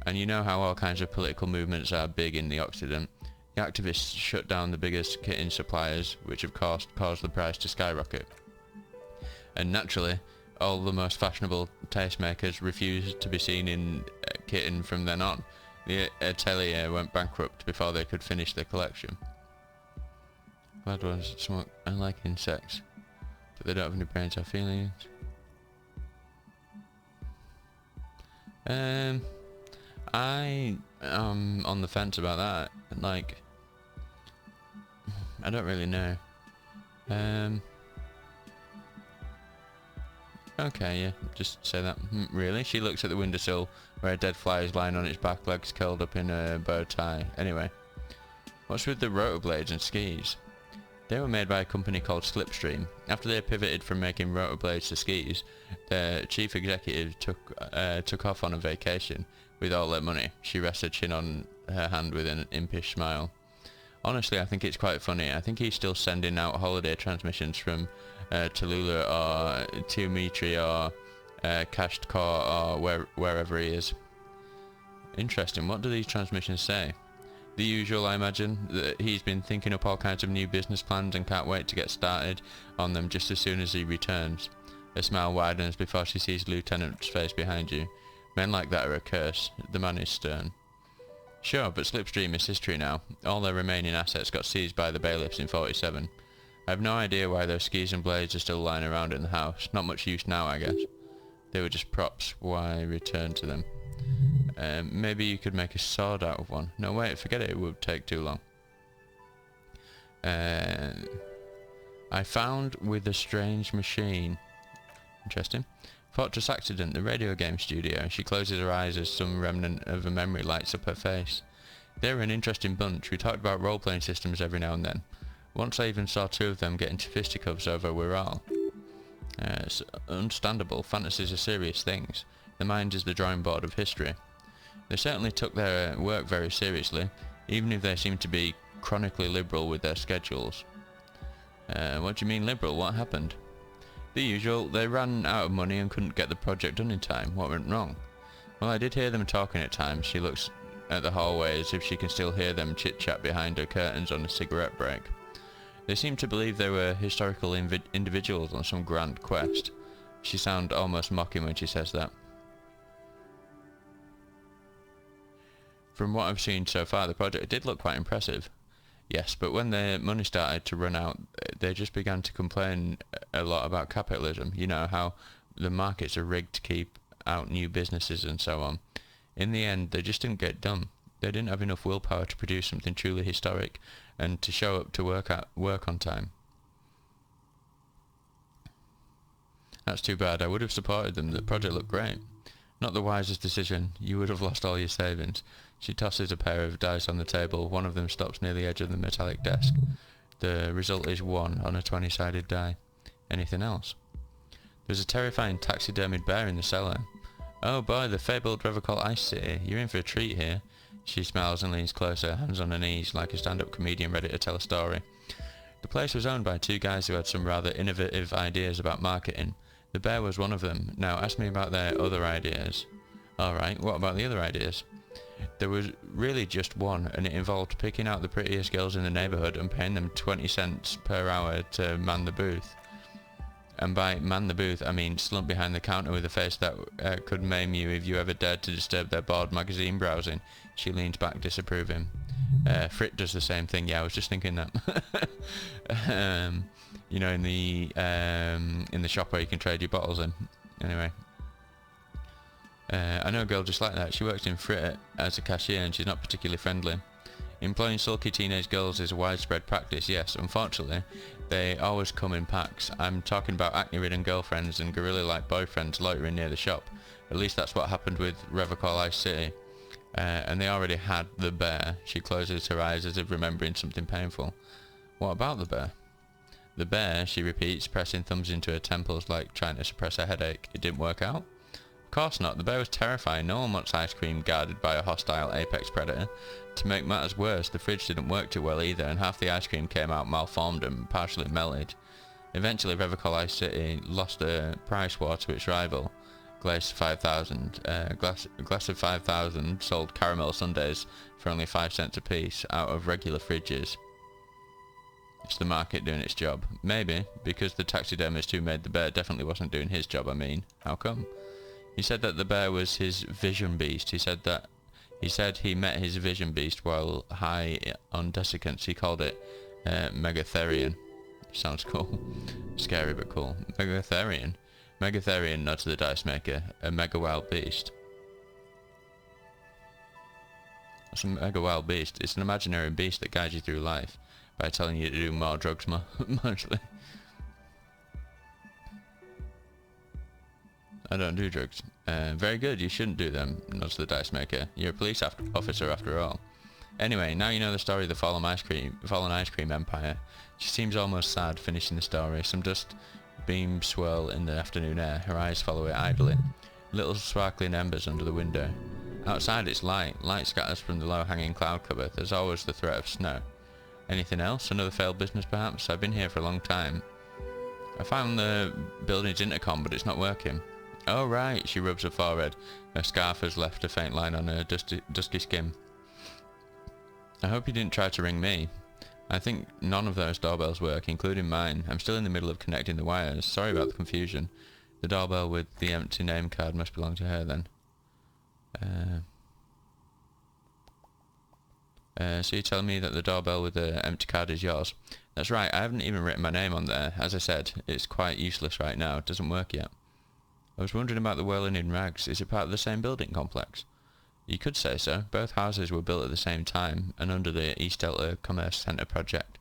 Speaker 1: And you know how all kinds of political movements are big in the Occident. The activists shut down the biggest kitten suppliers, which of course caused the price to skyrocket. And naturally, all the most fashionable tastemakers refused to be seen in kitten from then on. The atelier went bankrupt before they could finish their collection. Glad ones smoke. I like insects, but they don't have any brains or feelings. I am on the fence about that. Like, I don't really know. Okay, yeah, just say that. Really? She looks at the windowsill where a dead fly is lying on its back legs curled up in a bow tie. Anyway, what's with the rotor blades and skis? They were made by a company called Slipstream. After they pivoted from making rotor blades to skis, their chief executive took off on a vacation with all their money. She rests her chin on her hand with an impish smile. Honestly, I think it's quite funny. I think he's still sending out holiday transmissions from Tallulah or Tuamitri or Kashtkor or wherever he is. Interesting. What do these transmissions say? The usual, I imagine, that he's been thinking up all kinds of new business plans and can't wait to get started on them just as soon as he returns. Her smile widens before she sees Lieutenant's face behind you. Men like that are a curse. The man is stern. Sure, but Slipstream is history now. All their remaining assets got seized by the bailiffs in 47. I have no idea why those skis and blades are still lying around in the house. Not much use now, I guess. They were just props. Why return to them? Maybe you could make a sword out of one. No, wait, forget it. It would take too long. I found with a strange machine. Interesting. Fortress Accident, the radio game studio. She closes her eyes as some remnant of a memory lights up her face. They were an interesting bunch. We talked about role-playing systems every now and then. Once I even saw two of them getting to fisticuffs over Whirling. It's understandable. Fantasies are serious things. The mind is the drawing board of history. They certainly took their work very seriously, even if they seemed to be chronically liberal with their schedules. What do you mean liberal? What happened? The usual. They ran out of money and couldn't get the project done in time. What went wrong? Well, I did hear them talking at times. She looks at the hallway as if she can still hear them chit-chat behind her curtains on a cigarette break. They seemed to believe they were historical individuals on some grand quest. She sounds almost mocking when she says that. From what I've seen so far, the project did look quite impressive. Yes, but when the money started to run out, they just began to complain a lot about capitalism. You know, how the markets are rigged to keep out new businesses and so on. In the end, they just didn't get done. They didn't have enough willpower to produce something truly historic and to show up to work on time. That's too bad. I would have supported them. The project looked great. Not the wisest decision. You would have lost all your savings. She tosses a pair of dice on the table. One of them stops near the edge of the metallic desk. The result is 1 on a 20-sided die. Anything else? There's a terrifying taxidermied bear in the cellar. Oh boy, the fabled Revocol Ice City. You're in for a treat here. She smiles and leans closer, hands on her knees, like a stand-up comedian ready to tell a story. The place was owned by two guys who had some rather innovative ideas about marketing. The bear was one of them. Now ask me about their other ideas. Alright, what about the other ideas? There was really just one, and it involved picking out the prettiest girls in the neighbourhood and paying them 20 cents per hour to man the booth. And by man the booth, I mean slump behind the counter with a face that could maim you if you ever dared to disturb their bored magazine browsing. She leans back, disapproving. Frit does the same thing. Yeah, I was just thinking that. You know, in the shop where you can trade your bottles in. Anyway. I know a girl just like that. She works in Frit as a cashier and she's not particularly friendly. Employing sulky teenage girls is a widespread practice, yes. Unfortunately, they always come in packs. I'm talking about acne-ridden girlfriends and gorilla-like boyfriends loitering near the shop. At least that's what happened with Revocol Ice City. And they already had the bear. She closes her eyes as if remembering something painful. What about the bear? The bear, she repeats, pressing thumbs into her temples like trying to suppress a headache. It didn't work out? Of course not. The bear was terrifying. No one wants ice cream guarded by a hostile apex predator. To make matters worse, the fridge didn't work too well either, and half the ice cream came out malformed and partially melted. Eventually, Revocol Ice City lost a price war to its rival, Glass 5000. Glass of 5000 sold caramel sundaes for only 5 cents a piece out of regular fridges. It's the market doing its job. Maybe, because the taxidermist who made the bear definitely wasn't doing his job, I mean. How come? He said that the bear was his vision beast. He said he met his vision beast while high on desiccants. He called it Megatherian. Sounds cool. Scary but cool. Megatherian. Megatherian, nods to the dice maker. A mega wild beast. What's a mega wild beast? It's an imaginary beast that guides you through life by telling you to do more drugs mostly. I don't do drugs. Very good, you shouldn't do them, nods the dice maker. You're a police officer after all. Anyway, now you know the story of the fallen ice cream empire. She seems almost sad finishing the story. Some dust beams swirl in the afternoon air. Her eyes follow it idly. Little sparkling embers under the window. Outside it's light. Light scatters from the low-hanging cloud cover. There's always the threat of snow. Anything else? Another failed business perhaps? I've been here for a long time. I found the building's intercom, but it's not working. Oh right, she rubs her forehead. Her scarf has left a faint line on her dusky skin. I hope you didn't try to ring me. I think none of those doorbells work, including mine. I'm still in the middle of connecting the wires. Sorry about the confusion. The doorbell with the empty name card must belong to her then. So you're telling me that the doorbell with the empty card is yours? That's right, I haven't even written my name on there. As I said, it's quite useless right now. It doesn't work yet. I was wondering about the Whirling in Rags. Is it part of the same building complex? You could say so. Both houses were built at the same time and under the East Delta Commerce Centre project.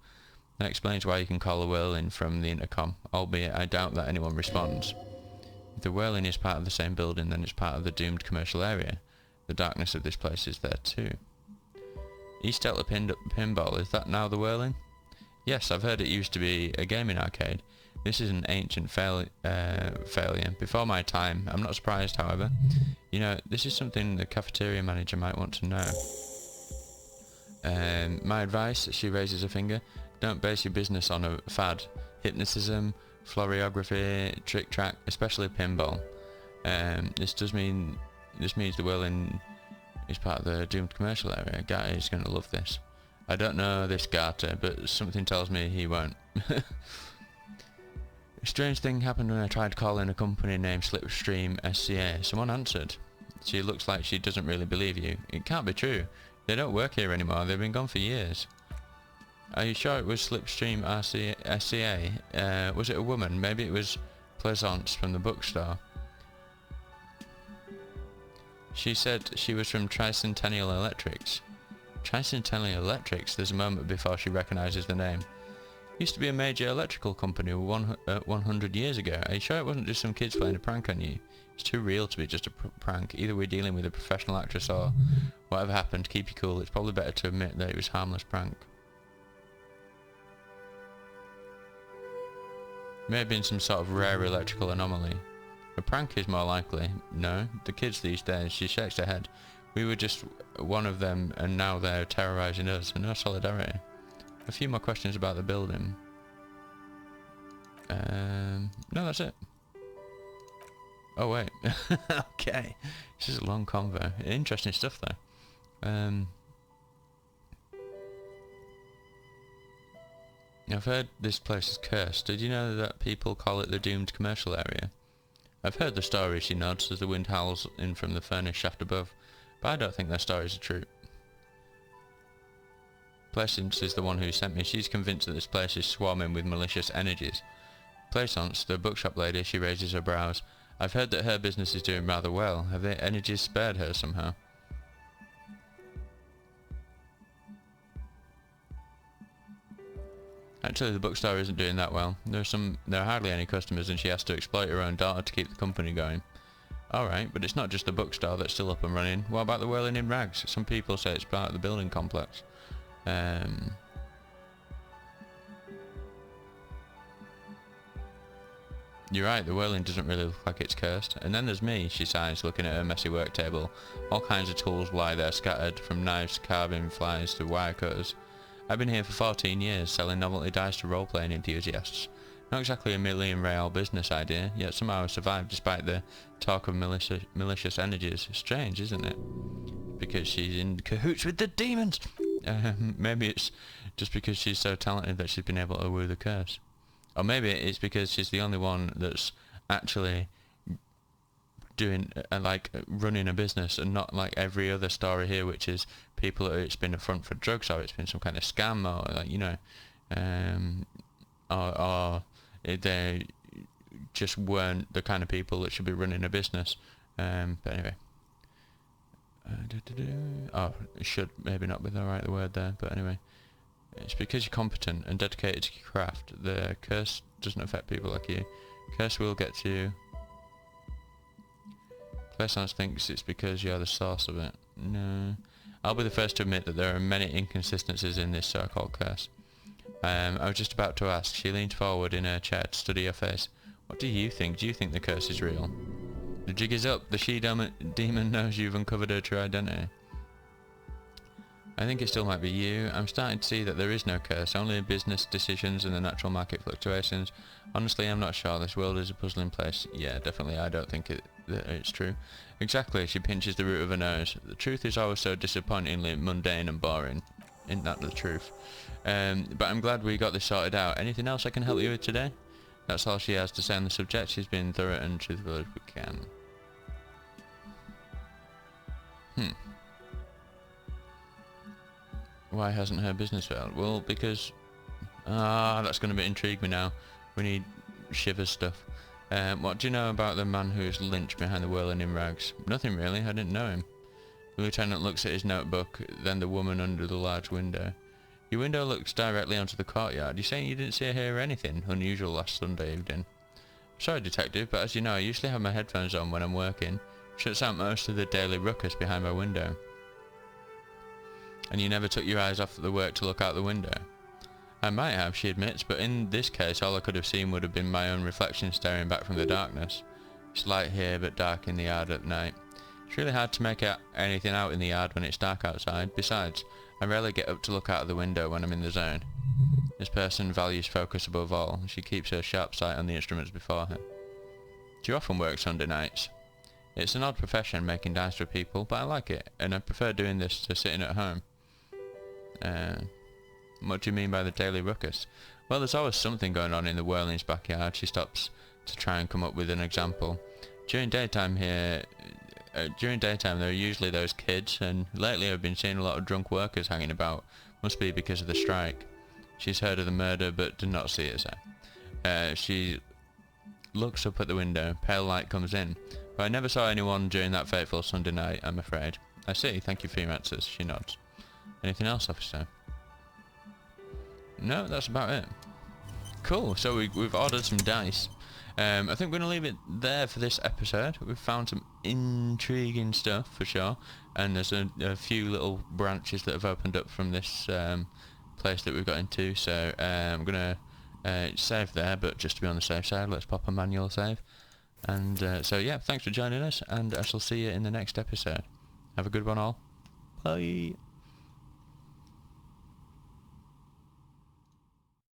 Speaker 1: That explains why you can call the Whirling from the intercom, albeit I doubt that anyone responds. If the Whirling is part of the same building, then it's part of the doomed commercial area. The darkness of this place is there too. East Delta Pinball, is that now the Whirling? Yes, I've heard it used to be a gaming arcade. This is an ancient failure. Before my time. I'm not surprised, however. You know, this is something the cafeteria manager might want to know. My advice, she raises a finger, don't base your business on a fad. Hypnotism, floriography, trick-track, especially pinball. This means the Whirling is part of the doomed commercial area. Garter is going to love this. I don't know this Garter, but something tells me he won't. A strange thing happened when I tried calling a company named Slipstream SCA. Someone answered. She looks like she doesn't really believe you. It can't be true. They don't work here anymore. They've been gone for years. Are you sure it was Slipstream SCA? Was it a woman? Maybe it was Plaisance from the bookstore. She said she was from Tricentennial Electrics. Tricentennial Electrics? There's a moment before she recognises the name. Used to be a major electrical company 100 years ago. Are you sure it wasn't just some kids playing a prank on you? It's too real to be just a prank. Either we're dealing with a professional actress or whatever happened, keep you cool. It's probably better to admit that it was a harmless prank. May have been some sort of rare electrical anomaly. A prank is more likely. No, the kids these days, she shakes her head. We were just one of them and now they're terrorising us. And no solidarity. A few more questions about the building. No, that's it. Oh wait. Okay. This is a long convo. Interesting stuff though. I've heard this place is cursed. Did you know that people call it the doomed commercial area? I've heard the story, she nods as the wind howls in from the furnace shaft above, but I don't think their stories are true. Plaisance is the one who sent me. She's convinced that this place is swarming with malicious energies. Plaisance, the bookshop lady, she raises her brows. I've heard that her business is doing rather well. Have the energies spared her somehow? Actually, the bookstore isn't doing that well. There are hardly any customers and she has to exploit her own daughter to keep the company going. Alright, but it's not just the bookstore that's still up and running. What about the Whirling in Rags? Some people say it's part of the building complex. You're right, the Whirling doesn't really look like it's cursed. And then there's me, she sighs, looking at her messy work table. All kinds of tools lie there scattered, from knives, carving flies to wire cutters. I've been here for 14 years, selling novelty dice to role-playing enthusiasts. Not exactly a million real business idea, yet somehow survived despite the talk of malicious energies. Strange, isn't it? Because she's in cahoots with the demons! Maybe it's just because she's so talented that she's been able to woo the curse. Or maybe it's because she's the only one that's actually doing, like, running a business, and not like every other story here, which is people that it's been a front for drugs, or it's been some kind of scam, or, like, you know, or they just weren't the kind of people that should be running a business. But anyway. Oh, it should maybe not be the right word there, but anyway. It's because you're competent and dedicated to your craft. The curse doesn't affect people like you. Curse will get to you. Clairsense thinks it's because you're the source of it. No. I'll be the first to admit that there are many inconsistencies in this so-called curse. I was just about to ask. She leaned forward in her chair to study your face. What do you think? Do you think the curse is real? The jig is up. The she-demon knows you've uncovered her true identity. I think it still might be you. I'm starting to see that there is no curse, only business decisions and the natural market fluctuations. Honestly, I'm not sure. This world is a puzzling place. Yeah, definitely, I don't think it's true. Exactly, she pinches the root of her nose. The truth is always so disappointingly mundane and boring. Isn't that the truth? But I'm glad we got this sorted out. Anything else I can help you with today? That's all she has to say on the subject. She's been thorough and truthful as we can. Why hasn't her business failed? Well, because... that's going to intrigue me now. We need Shiver's stuff. What do you know about the man who's lynched behind the Whirling in rags? Nothing really, I didn't know him. The lieutenant looks at his notebook, then the woman under the large window. Your window looks directly onto the courtyard. You're saying you didn't see or hear anything unusual last Sunday evening? Sorry, detective, but as you know, I usually have my headphones on when I'm working. Shuts out most of the daily ruckus behind my window. And you never took your eyes off the work to look out the window? I might have, she admits, but in this case all I could have seen would have been my own reflection staring back from the darkness. It's light here but dark in the yard at night. It's really hard to make out anything out in the yard when it's dark outside. Besides, I rarely get up to look out of the window when I'm in the zone. This person values focus above all. She keeps her sharp sight on the instruments before her. Do you often work Sunday nights? It's an odd profession, making dice for people, but I like it, and I prefer doing this to sitting at home. What do you mean by the daily ruckus? Well, there's always something going on in the Whirling's backyard. She stops to try and come up with an example. During daytime there are usually those kids, and lately I've been seeing a lot of drunk workers hanging about. Must be because of the strike. She's heard of the murder but did not see it there. She looks up at the window. Pale light comes in. But I never saw anyone during that fateful Sunday night, I'm afraid. I see. Thank you for your answers. She nods. Anything else, officer? No, that's about it. Cool, so we've ordered some dice. I think we're going to leave it there for this episode. We've found some intriguing stuff, for sure. And there's a few little branches that have opened up from this place that we've got into. So I'm going to save there, but just to be on the safe side, let's pop a manual save. And so yeah, thanks for joining us, and I shall see you in the next episode. Have a good one all. Bye.